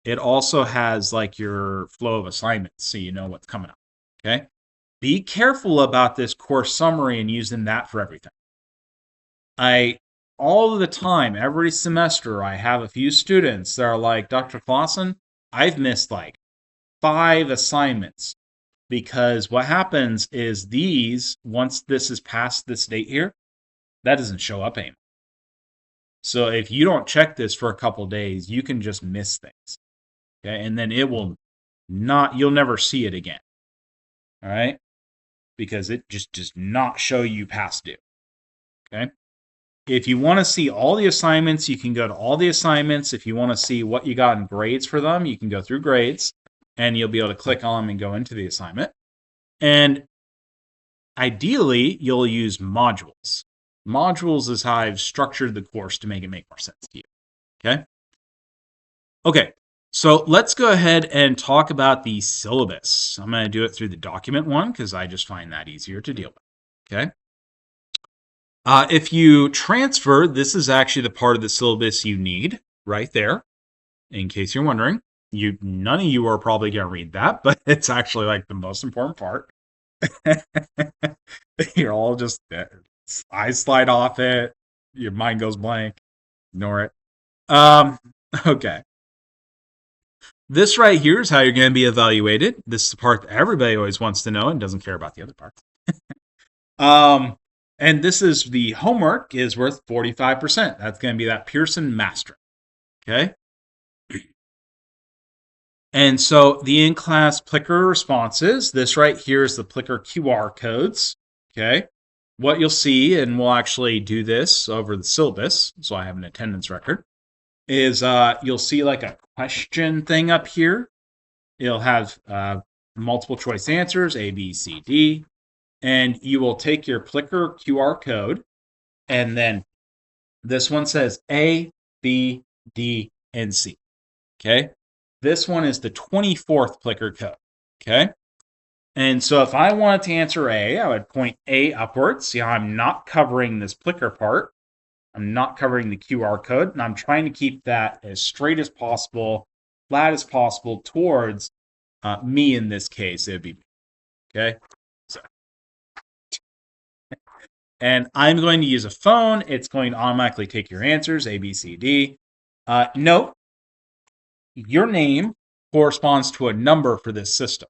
It also has like your flow of assignments, so you know what's coming up. Okay. Be careful about this course summary and using that for everything. All of the time, every semester, I have a few students that are like, Dr. Clausen, I've missed like 5 assignments because what happens is these, once this is past this date here, that doesn't show up anymore. So if you don't check this for a couple days, you can just miss things. Okay, and then it will not, you'll never see it again. All right, because it just does not show you past due. Okay. If you want to see all the assignments, you can go to all the assignments. If you want to see what you got in grades for them, you can go through grades and you'll be able to click on them and go into the assignment. And ideally, you'll use modules. Modules is how I've structured the course to make it make more sense to you. Okay? Okay, so let's go ahead and talk about the syllabus. I'm going to do it through the document one because I just find that easier to deal with. Okay? If you transfer, this is actually the part of the syllabus you need right there, in case you're wondering. None of you are probably going to read that, but it's actually like the most important part. You're all just, eyes slide off it, your mind goes blank, ignore it. Okay. This right here is how you're going to be evaluated. This is the part that everybody always wants to know and doesn't care about the other parts. And this is the homework is worth 45%. That's going to be that Pearson Master. Okay. And so the in-class Plickr responses, this right here is the Plickr QR codes. Okay. What you'll see, and we'll actually do this over the syllabus, so I have an attendance record, is you'll see like a question thing up here. It'll have multiple choice answers, A, B, C, D. And you will take your Plickr QR code, and then this one says A, B, D, and C. Okay? This one is the 24th Plickr code. Okay? And so if I wanted to answer A, I would point A upwards. See how I'm not covering this Plickr part. I'm not covering the QR code, and I'm trying to keep that as straight as possible, flat as possible towards me in this case. It would be me. Okay? So. And I'm going to use a phone. It's going to automatically take your answers, A, B, C, D. Note, your name corresponds to a number for this system,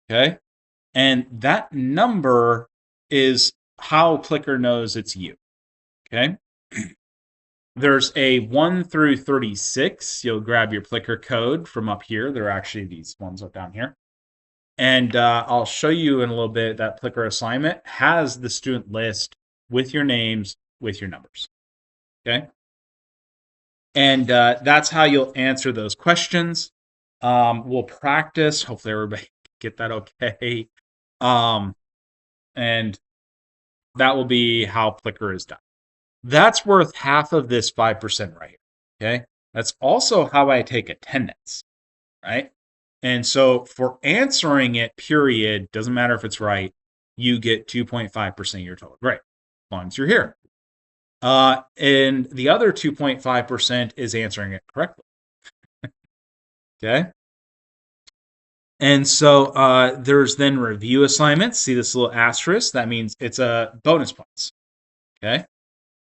okay? And that number is how Plickr knows it's you, okay? There's a 1 through 36. You'll grab your Plickr code from up here. There are actually these ones up down here. And I'll show you in a little bit that Plickr assignment has the student list with your names, with your numbers. Okay? And that's how you'll answer those questions. We'll practice. Hopefully everybody get that okay. And that will be how Plickr is done. That's worth half of this 5% right here. Okay. That's also how I take attendance, right? And so for answering it, period, doesn't matter if it's right, you get 2.5% of your total grade, as long as you're here. And the other 2.5% is answering it correctly. Okay. And so there's then review assignments. See this little asterisk? That means it's a bonus points. Okay.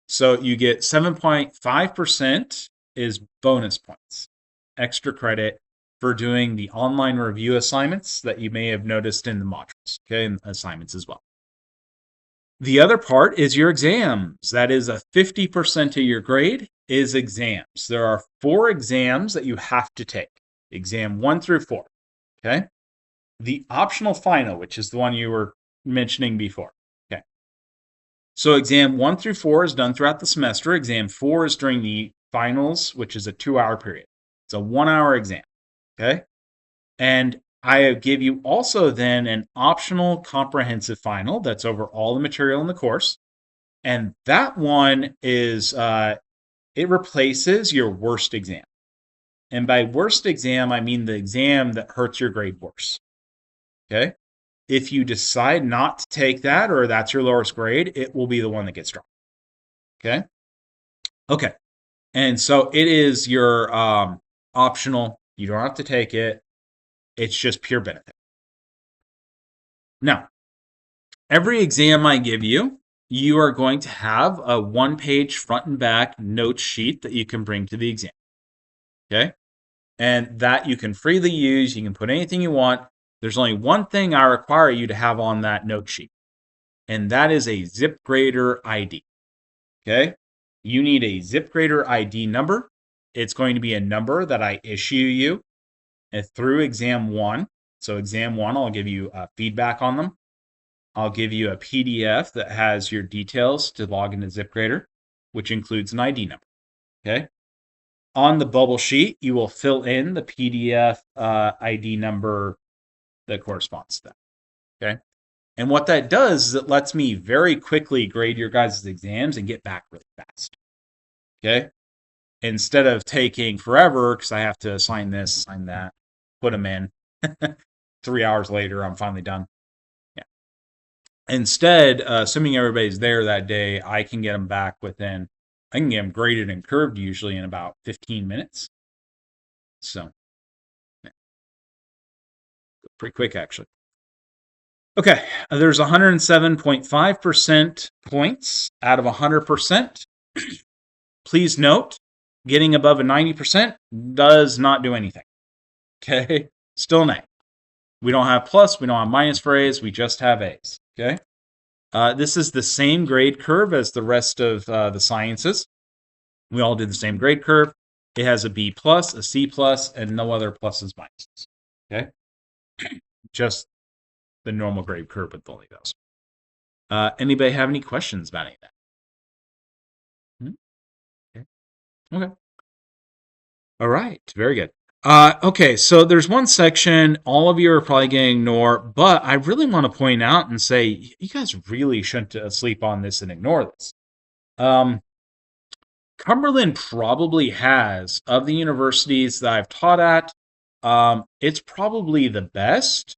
So you get 7.5% is bonus points, extra credit for doing the online review assignments that you may have noticed in the modules, okay, and assignments as well. The other part is your exams. That is a 50% of your grade is exams. There are 4 exams that you have to take, exam 1 through 4, okay? The optional final, which is the one you were mentioning before, okay? So exam 1 through 4 is done throughout the semester. Exam 4 is during the finals, which is a 2-hour period. It's a 1-hour exam, okay? And I give you also then an optional comprehensive final that's over all the material in the course. And that one is, it replaces your worst exam. And by worst exam, I mean the exam that hurts your grade worse. Okay? If you decide not to take that, or that's your lowest grade, it will be the one that gets dropped. Okay? Okay. And so it is your optional. You don't have to take it. It's just pure benefit. Now, every exam I give you, you are going to have a 1-page front and back note sheet that you can bring to the exam. Okay? And that you can freely use. You can put anything you want. There's only one thing I require you to have on that note sheet, and that is a ZipGrader ID. Okay? You need a ZipGrader ID number. It's going to be a number that I issue you through exam 1. So exam 1, I'll give you feedback on them. I'll give you a PDF that has your details to log into ZipGrader, which includes an ID number. Okay? On the bubble sheet, you will fill in the PDF ID number that corresponds to that. Okay? And what that does is it lets me very quickly grade your guys' exams and get back really fast. Okay? Instead of taking forever, because I have to assign this, assign that, put them in. 3 hours later, I'm finally done. Yeah. Instead, assuming everybody's there that day, I can get them back within, I can get them graded and curved usually in about 15 minutes. So, yeah. Pretty quick, actually. Okay, there's 107.5% points out of 100%. Please note, getting above a 90% does not do anything. Okay, still an A. We don't have plus, we don't have minus for A's, we just have A's. Okay, this is the same grade curve as the rest of the sciences. We all do the same grade curve. It has a B plus, a C plus, and no other pluses, minuses. Okay, just the normal grade curve with only those. Anybody have any questions about any of that? Okay. All right. Very good. Okay, so there's one section all of you are probably going to ignore, but I really want to point out and say you guys really shouldn't sleep on this and ignore this. Cumberland probably has, of the universities that I've taught at, it's probably the best.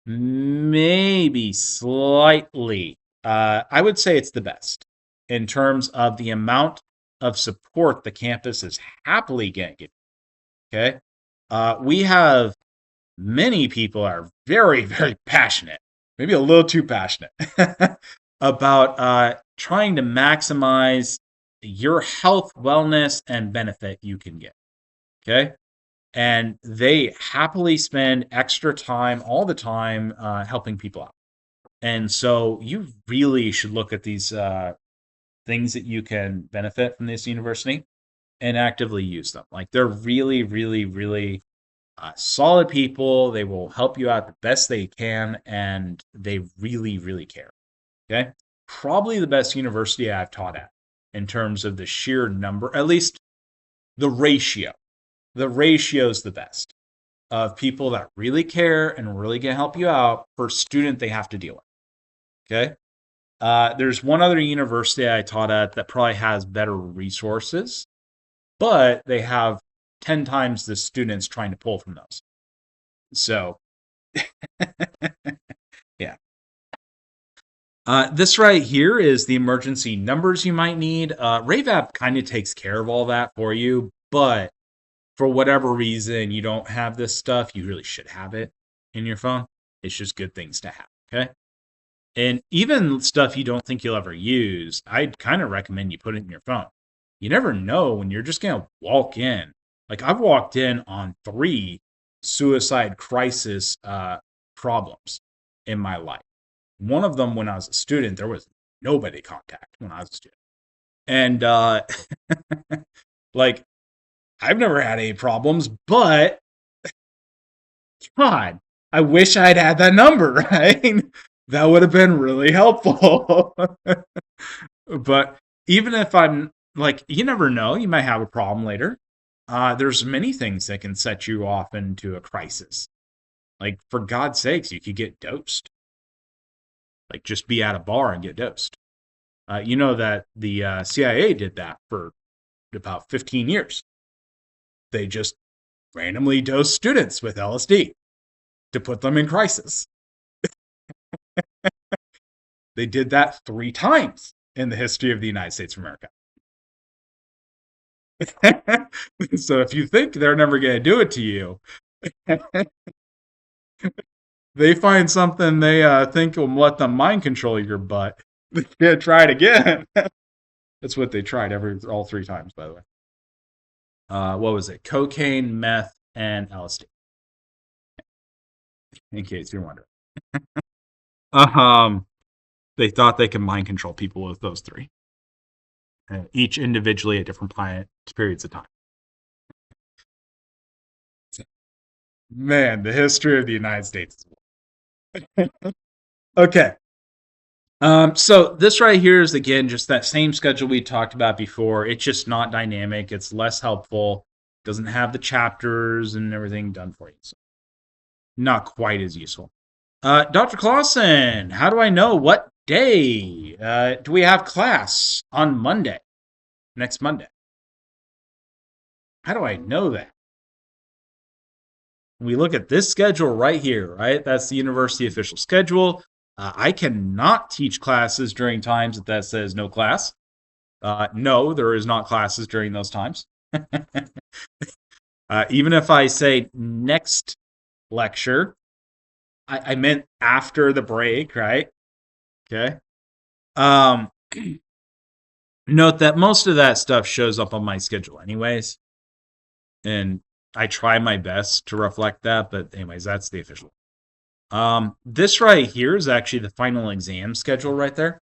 Maybe slightly. I would say it's the best in terms of the amount of support the campus is happily going to give. Okay? We have many people are very, very passionate, maybe a little too passionate, about trying to maximize your health, wellness, and benefit you can get. Okay? And they happily spend extra time all the time helping people out. And so you really should look at these things that you can benefit from this university and actively use them. Like they're really, really, really solid people. They will help you out the best they can, and they really, really care. Okay? Probably the best university I've taught at in terms of the sheer number, at least the ratio. The ratio is the best of people that really care and really can help you out per student they have to deal with. Okay? There's one other university I taught at that probably has better resources, but they have 10 times the students trying to pull from those. So, yeah. This right here is the emergency numbers you might need. Rave app kind of takes care of all that for you, but for whatever reason you don't have this stuff, you really should have it in your phone. It's just good things to have, okay? And even stuff you don't think you'll ever use, I'd kind of recommend you put it in your phone. You never know when you're just going to walk in. Like, I've walked in on 3 suicide crisis problems in my life. One of them, when I was a student, there was nobody contact when I was a student. And, like, I've never had any problems, but, God, I wish I'd had that number, right? That would have been really helpful. But even if I'm, like, you never know, you might have a problem later. There's many things that can set you off into a crisis. Like, for God's sakes, you could get dosed. Like, just be at a bar and get dosed. You know that the CIA did that for about 15 years. They just randomly dosed students with LSD to put them in crisis. They did that 3 times in the history of the United States of America. So if you think they're never going to do it to you, they find something they think will let them mind control your butt. They're going to try it again. That's what they tried all 3 times, by the way. What was it? Cocaine, meth, and LSD. In case you're wondering. They thought they could mind control people with those 3. Each individually at different periods of time. Man, the history of the United States. Okay. So this right here is, again, just that same schedule we talked about before. It's just not dynamic. It's less helpful. Doesn't have the chapters and everything done for you. So not quite as useful. Dr. Clausen, how do I know what day do we have class on Monday? Next Monday. How do I know that? We look at this schedule right here, right? That's the university official schedule. I cannot teach classes during times that says no class. No, there is not classes during those times. Even if I say next lecture, I meant after the break, right? Okay. Note that most of that stuff shows up on my schedule anyways. And I try my best to reflect that, but anyways, that's the official. This right here is actually the final exam schedule right there.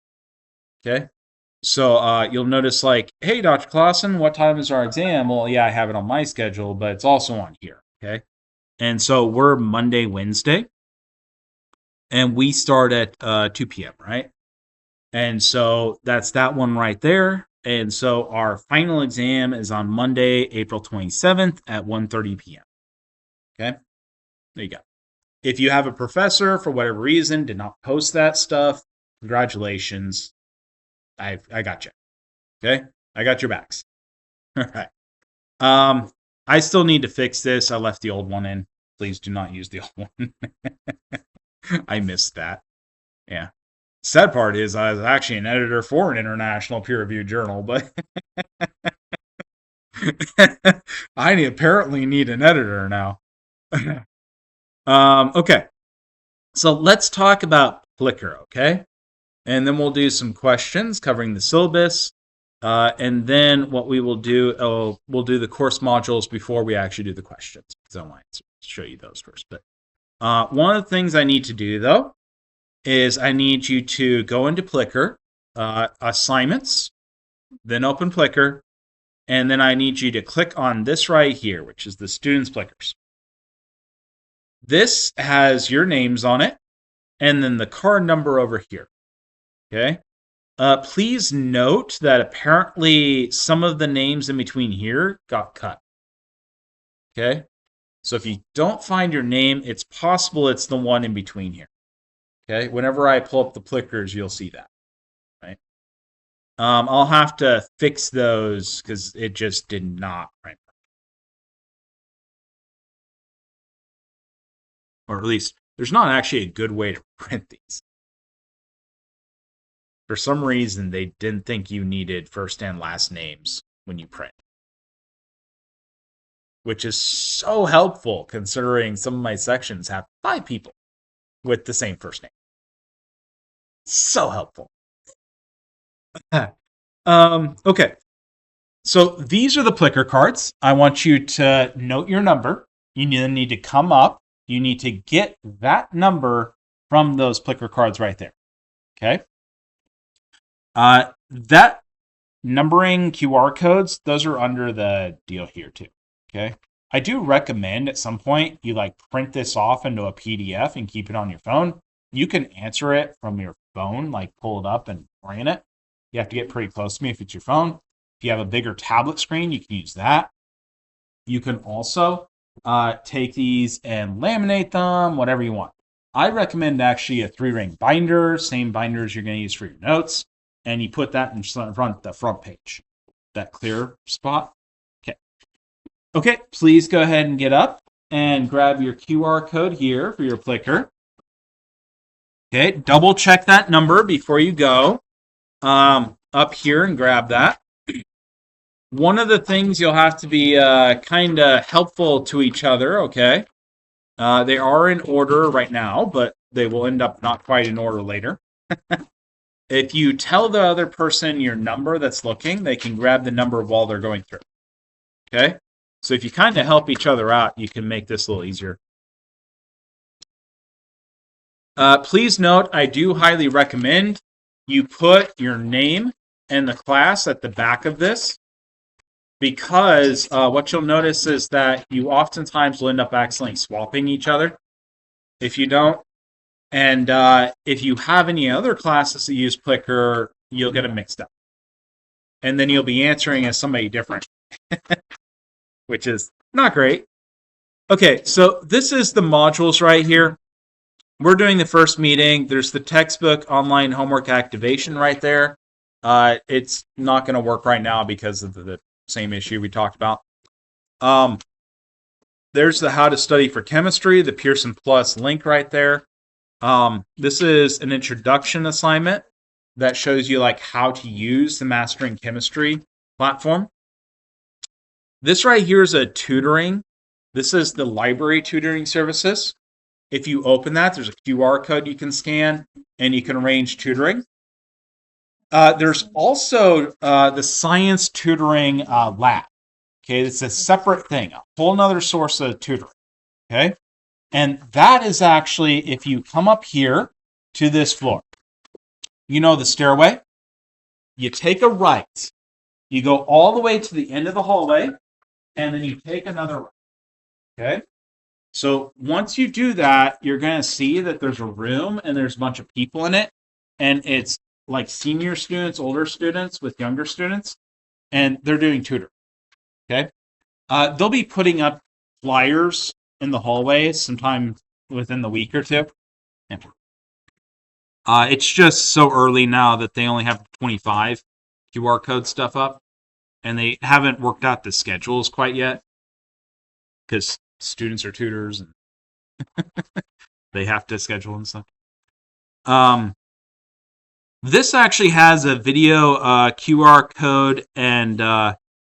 Okay. So you'll notice, like, hey, Dr. Clausen, what time is our exam? Well, yeah, I have it on my schedule, but it's also on here. Okay. And so we're Monday, Wednesday, and we start at 2 p.m., right? And so that's that one right there. And so our final exam is on Monday, April 27th at 1:30 p.m. Okay? There you go. If you have a professor, for whatever reason, did not post that stuff, congratulations. I got you. Okay? I got your backs. All right. I still need to fix this. I left the old one in. Please do not use the old one. I missed that. Yeah. Sad part is I was actually an editor for an international peer-reviewed journal, but I apparently need an editor now. Okay. So let's talk about Plickr, okay? And then we'll do some questions covering the syllabus. And then what we will do, we'll do the course modules before we actually do the questions, because I want to show you those first. But one of the things I need to do, though, is I need you to go into Plickr, assignments, then open Plickr, and then I need you to click on this right here, which is the students' Plickrs. This has your names on it, and then the card number over here. Okay? Please note that apparently some of the names in between here got cut. Okay? So if you don't find your name, it's possible it's the one in between here. Okay, whenever I pull up the Plickrs, you'll see that, right? I'll have to fix those because it just did not print. Or at least there's not actually a good way to print these. For some reason, they didn't think you needed first and last names when you print. Which is so helpful considering some of my sections have 5 people with the same first name. So helpful. Okay. So these are the Plickr cards. I want you to note your number. You need to come up. You need to get that number from those Plickr cards right there. Okay. That numbering QR codes, those are under the deal here too. Okay. I do recommend at some point you like print this off into a PDF and keep it on your phone. You can answer it from your phone, like pull it up and orient it. You have to get pretty close to me if it's your phone. If you have a bigger tablet screen, you can use that. You can also take these and laminate them, whatever you want. I recommend actually a 3-ring binder, same binders you're going to use for your notes, and you put that in front the front page, that clear spot. Okay, please go ahead and get up and grab your QR code here for your Plickr. Okay, double check that number before you go up here and grab that. One of the things you'll have to be kind of helpful to each other, okay? They are in order right now, but they will end up not quite in order later. If you tell the other person your number that's looking, they can grab the number while they're going through. Okay? So if you kind of help each other out, you can make this a little easier. Please note, I do highly recommend you put your name and the class at the back of this, because what you'll notice is that you oftentimes will end up accidentally swapping each other if you don't. And if you have any other classes that use Plickr, you'll get them mixed up. And then you'll be answering as somebody different. Which is not great. Okay, so this is the modules right here. We're doing the first meeting. There's the textbook online homework activation right there. It's not going to work right now because of the same issue we talked about. There's the how to study for chemistry, the Pearson Plus link right there. This is an introduction assignment that shows you like how to use the Mastering Chemistry platform. This right here is a tutoring. This is the library tutoring services. If you open that, there's a QR code you can scan, and you can arrange tutoring. There's also the science tutoring lab. Okay, it's a separate thing, a whole nother source of tutoring. Okay, and that is actually if you come up here to this floor. You know the stairway? You take a right. You go all the way to the end of the hallway, and then you take another right. Okay? So once you do that, you're going to see that there's a room and there's a bunch of people in it. And it's like senior students, older students with younger students. And they're doing tutoring. Okay? They'll be putting up flyers in the hallways sometime within the week or two. It's just so early now that they only have 25 QR code stuff up. And they haven't worked out the schedules quite yet. Because students are tutors and they have to schedule and stuff. This actually has a video QR code, and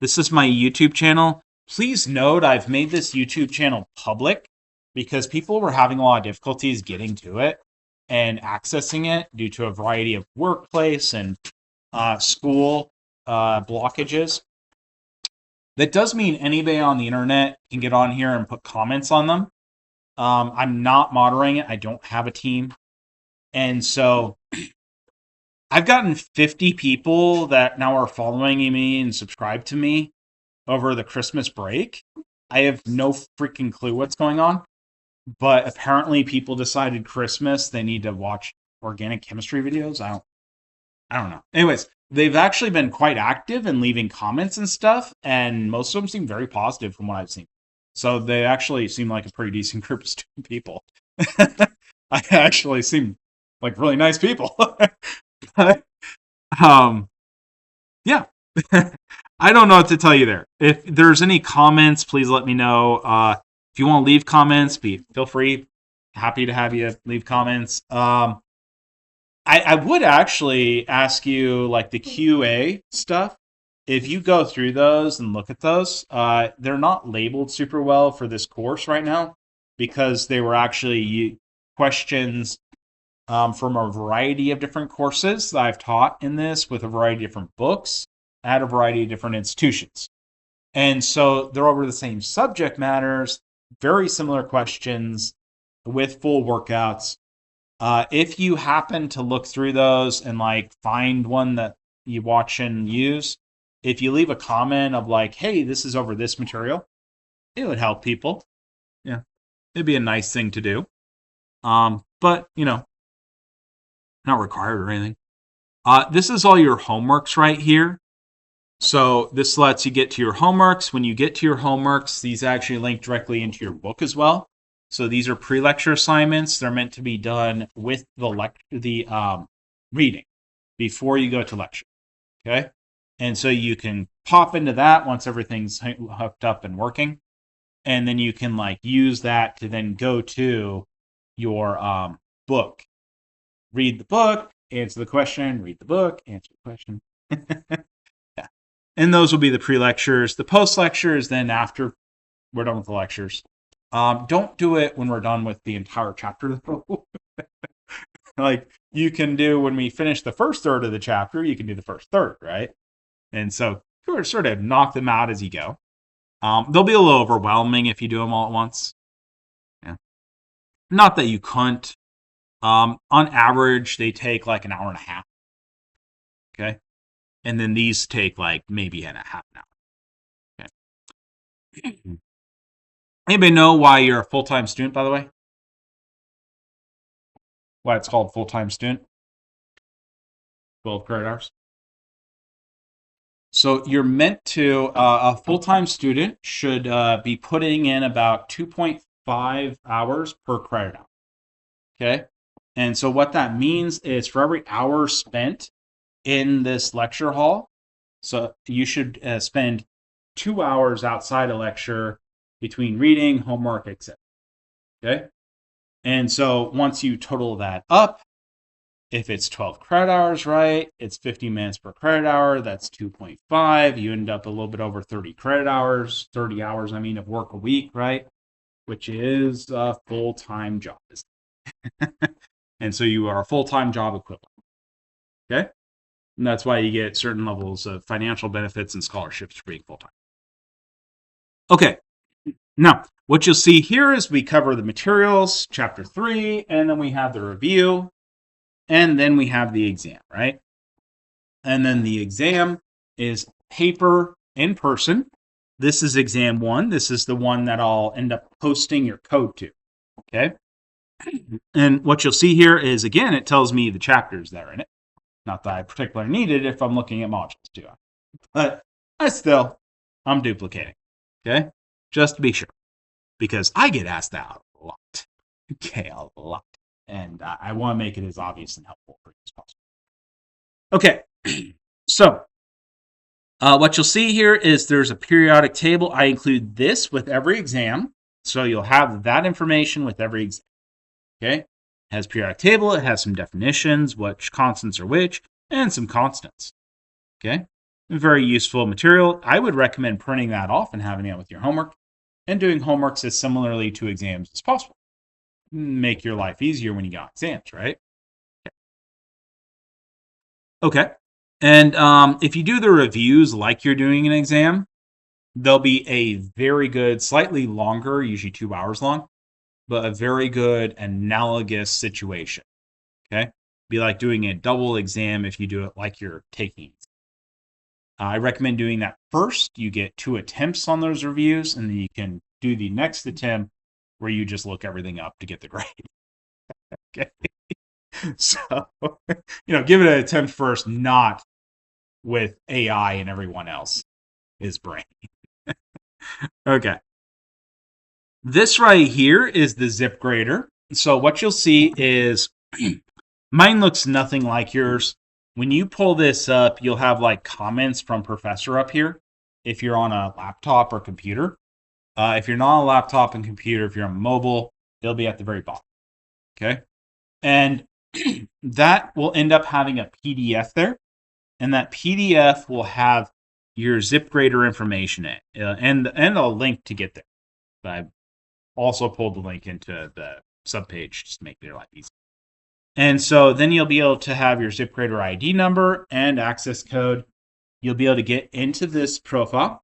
this is my YouTube channel. Please note I've made this YouTube channel public because people were having a lot of difficulties getting to it and accessing it due to a variety of workplace and school blockages. That does mean anybody on the internet can get on here and put comments on them. I'm not moderating it. I don't have a team. And so I've gotten 50 people that now are following me and subscribe to me over the Christmas break. I have no freaking clue what's going on. But apparently people decided Christmas they need to watch organic chemistry videos. I don't know. Anyways, they've actually been quite active and leaving comments and stuff, and most of them seem very positive from what I've seen. So they actually seem like a pretty decent group of student people. I actually seem like really nice people. yeah. I don't know what to tell you there. If there's any comments, please let me know. If you want to leave comments, feel free. Happy to have you leave comments. I would actually ask you like the QA stuff. If you go through those and look at those, they're not labeled super well for this course right now because they were actually questions from a variety of different courses that I've taught in this with a variety of different books at a variety of different institutions. And so they're over the same subject matters, very similar questions with full workouts. If you happen to look through those and like find one that you watch and use, if you leave a comment of like, hey, this is over this material, it would help people. Yeah. It'd be a nice thing to do. But, not required or anything. This is all your homeworks right here. So this lets you get to your homeworks. When you get to your homeworks, these actually link directly into your book as well. So these are pre-lecture assignments. They're meant to be done with the reading before you go to lecture. Okay? And so you can pop into that once everything's hooked up and working. And then you can like use that to then go to your book. Read the book, answer the question, read the book, answer the question. Yeah. And those will be the pre-lectures. The post-lectures then after we're done with the lectures. Don't do it when we're done with the entire chapter, though. Like you can do when we finish the first third of the chapter, you can do the first third, right? And so sort of knock them out as you go. They'll be a little overwhelming if you do them all at once. Yeah. Not that you couldn't. On average, they take like an hour and a half. Okay. And then these take like maybe a half an hour. Okay. Anybody know why you're a full-time student, by the way? Why it's called full-time student? 12 credit hours. So you're meant to, a full-time student should be putting in about 2.5 hours per credit hour. Okay. And so what that means is for every hour spent in this lecture hall, so you should spend 2 hours outside a lecture between reading, homework, etc. Okay? And so once you total that up, if it's 12 credit hours, right, it's 50 minutes per credit hour, that's 2.5. You end up a little bit over 30 credit hours, 30 hours, of work a week, right? Which is a full-time job. And so you are a full-time job equivalent. Okay? And that's why you get certain levels of financial benefits and scholarships for being full-time. Okay. Now, what you'll see here is we cover the materials, chapter 3, and then we have the review, and then we have the exam, right? And then the exam is paper in person. This is exam 1. This is the one that I'll end up posting your code to. Okay? And what you'll see here is, again, it tells me the chapters that are in it. Not that I particularly need it if I'm looking at modules too. But I'm duplicating. Okay? Just to be sure. Because I get asked that a lot. Okay, a lot. And I want to make it as obvious and helpful for you as possible. Okay. So, what you'll see here is there's a periodic table. I include this with every exam. So you'll have that information with every exam. Okay? It has periodic table. It has some definitions, which constants are which, and some constants. Okay? Very useful material. I would recommend printing that off and having it with your homework and doing homeworks as similarly to exams as possible. Make your life easier when you got exams, right? Okay. And if you do the reviews like you're doing an exam, there'll be a very good, slightly longer, usually 2 hours long, but a very good analogous situation. Okay? Be like doing a double exam if you do it like you're taking. I recommend doing that first. You get 2 attempts on those reviews, and then you can do the next attempt where you just look everything up to get the grade. Okay? So, give it an attempt first, not with AI and everyone else is brain. Okay. This right here is the zip grader. So what you'll see is mine looks nothing like yours. when you pull this up, you'll have like comments from Professor up here if you're on a laptop or computer. If you're not on a laptop and computer, if you're on mobile, it'll be at the very bottom. Okay. And that will end up having a PDF there. And that PDF will have your ZipGrader information in it, and a link to get there. I also pulled the link into the subpage just to make their life easy. And so then you'll be able to have your ZipGrader ID number and access code. You'll be able to get into this profile.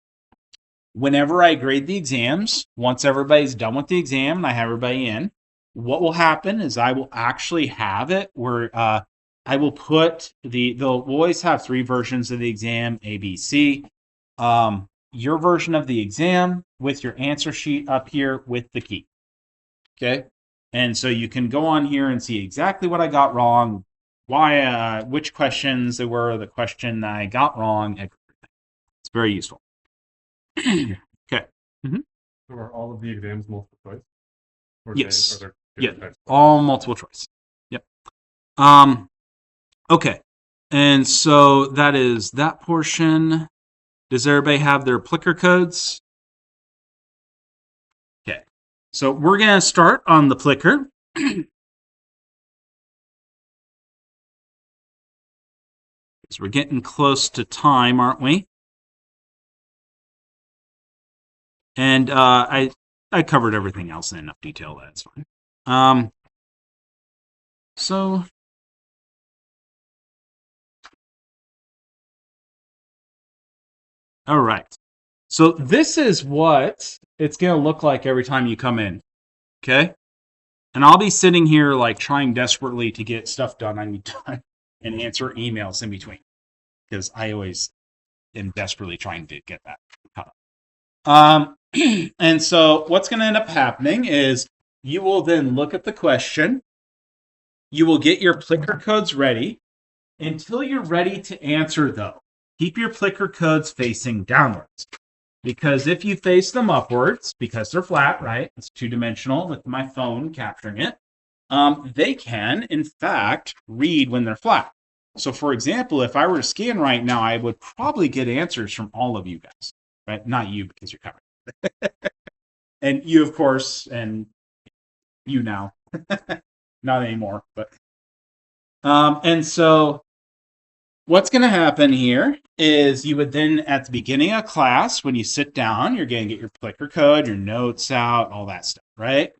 Whenever I grade the exams, once everybody's done with the exam and I have everybody in, what will happen is I will actually have it where I will put they'll always have 3 versions of the exam, A, B, C. Your version of the exam with your answer sheet up here with the key. Okay. And so you can go on here and see exactly what I got wrong, why, which questions there were, the question I got wrong. It's very useful. Okay. So are all of the exams multiple choice? Or Yes. are there Yeah. different types? All multiple choice. Yep. Okay. And so that is that portion. Does everybody have their Plickr codes? Okay. So we're going to start on the Plickr. Because we're getting close to time, aren't we? And I covered everything else in enough detail that it's fine. So all right. So this is what it's going to look like every time you come in. Okay? And I'll be sitting here like trying desperately to get stuff done I need done and answer emails in between. Because I always am desperately trying to get that cut. And so what's going to end up happening is you will then look at the question. You will get your Plickr codes ready. Until you're ready to answer, though, keep your Plickr codes facing downwards. Because if you face them upwards, because they're flat, right? It's 2-dimensional with my phone capturing it. They can, in fact, read when they're flat. So, for example, if I were to scan right now, I would probably get answers from all of you guys, right? Not you, because you're covered. And you, of course, and you now. Not anymore, but. And so what's going to happen here is you would then, at the beginning of class, when you sit down, you're going to get your Plickr code, your notes out, all that stuff, right?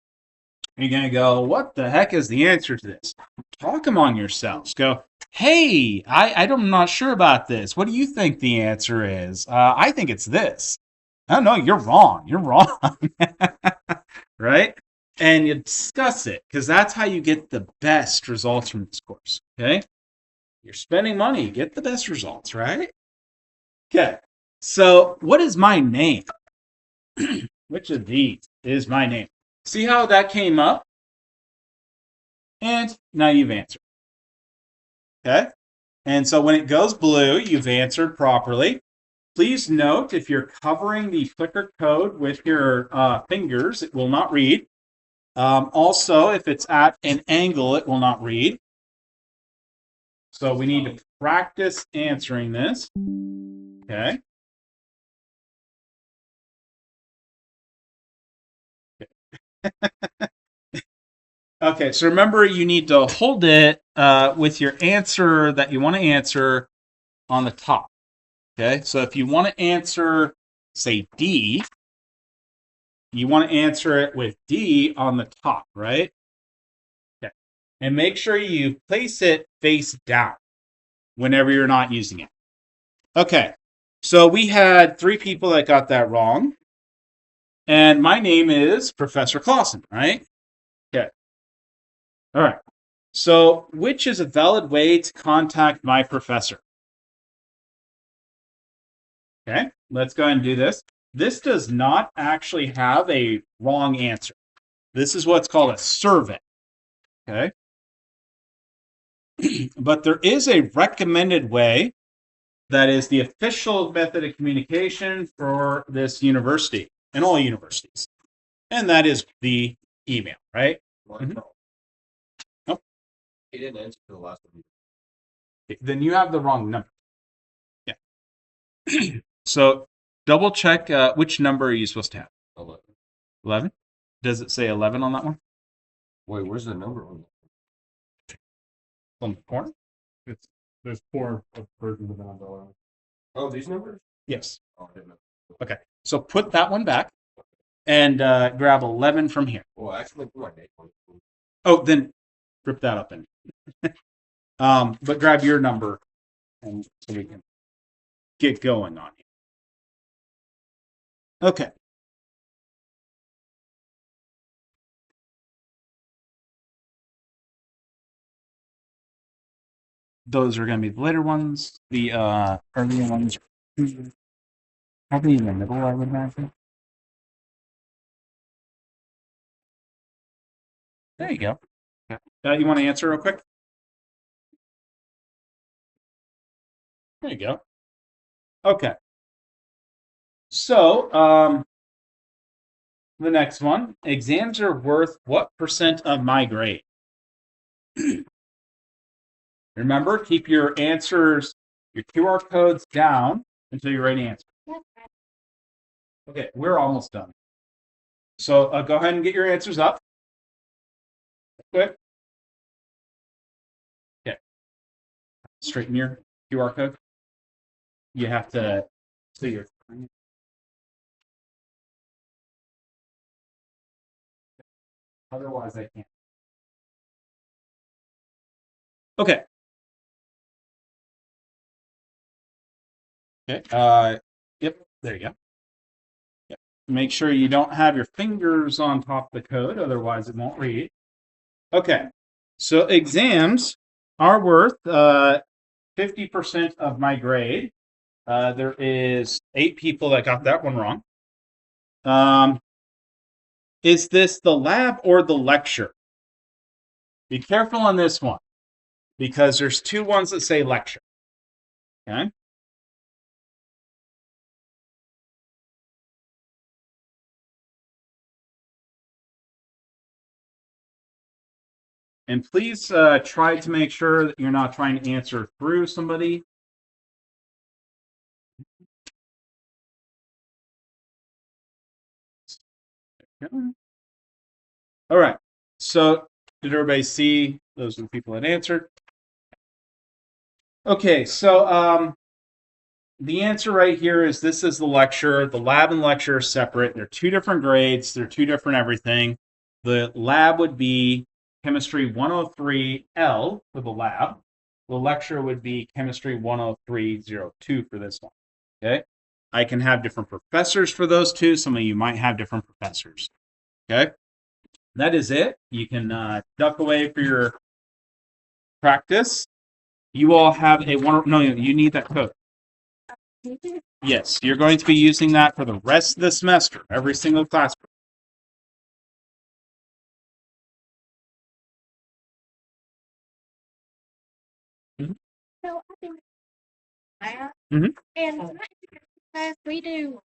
And you're going to go, what the heck is the answer to this? Talk among yourselves. Go, hey, I'm not sure about this. What do you think the answer is? I think it's this. Oh, no, you're wrong. You're wrong. Right? And you discuss it, because that's how you get the best results from this course, okay? You're spending money, get the best results, right? Okay, so what is my name? Which of these is my name? See how that came up? And now you've answered. Okay? And so when it goes blue, you've answered properly. Please note, if you're covering the Plickr code with your fingers, it will not read. Also, if it's at an angle, it will not read. So we need to practice answering this. Okay. Okay, so remember you need to hold it with your answer that you want to answer on the top. Okay, so if you want to answer, say, D, you want to answer it with D on the top, right? Okay, and make sure you place it face down whenever you're not using it. Okay, so we had 3 people that got that wrong. And my name is Professor Clausen, right? Okay. All right. So, which is a valid way to contact my professor? Okay, let's go ahead and do this. This does not actually have a wrong answer. This is what's called a survey. Okay. But there is a recommended way that is the official method of communication for this university and all universities. And that is the email, right? Mm-hmm. Oh. He didn't answer the last one. Then you have the wrong number. Yeah. So double check which number are you supposed to have? 11. 11? Does it say 11 on that one? Wait, where's the number on On the corner? There's 4 versions of the umbrella. Oh, these numbers? Yes. Oh, I didn't know. Okay. So put that one back and grab 11 from here. Well, actually, put my name on it. Oh, then rip that up and but grab your number and so we can get going on here. Okay. Those are going to be the later ones. The earlier ones probably in the middle, I would imagine. There you go. You want to answer real quick? There you go. Okay. So, the next one, exams are worth what % of my grade? Remember, keep your answers, your QR codes down until you write an answer. Okay, we're almost done. So go ahead and get your answers up. Quick. Okay. Straighten your QR code. You have to see your. Otherwise, I can't. Okay. Okay. Yep. There you go. Yep. Make sure you don't have your fingers on top of the code, otherwise it won't read. Okay. So exams are worth 50% of my grade. There is 8 people that got that one wrong. Is this the lab or the lecture? Be careful on this one because there's 2 ones that say lecture. Okay. And please try to make sure that you're not trying to answer through somebody. All right. So did everybody see? Those are the people that answered. Okay. So the answer right here is this is the lecture. The lab and lecture are separate. They're 2 different grades. They're 2 different everything. The lab would be Chemistry 103L for the lab. The lecture would be Chemistry 10302 for this one. Okay. I can have different professors for those 2. Some of you might have different professors. Okay. That is it. You can duck away for your practice. You all have a no, you need that code. Yes, you're going to be using that for the rest of the semester, every single class. So I do that, Mhm. and class we do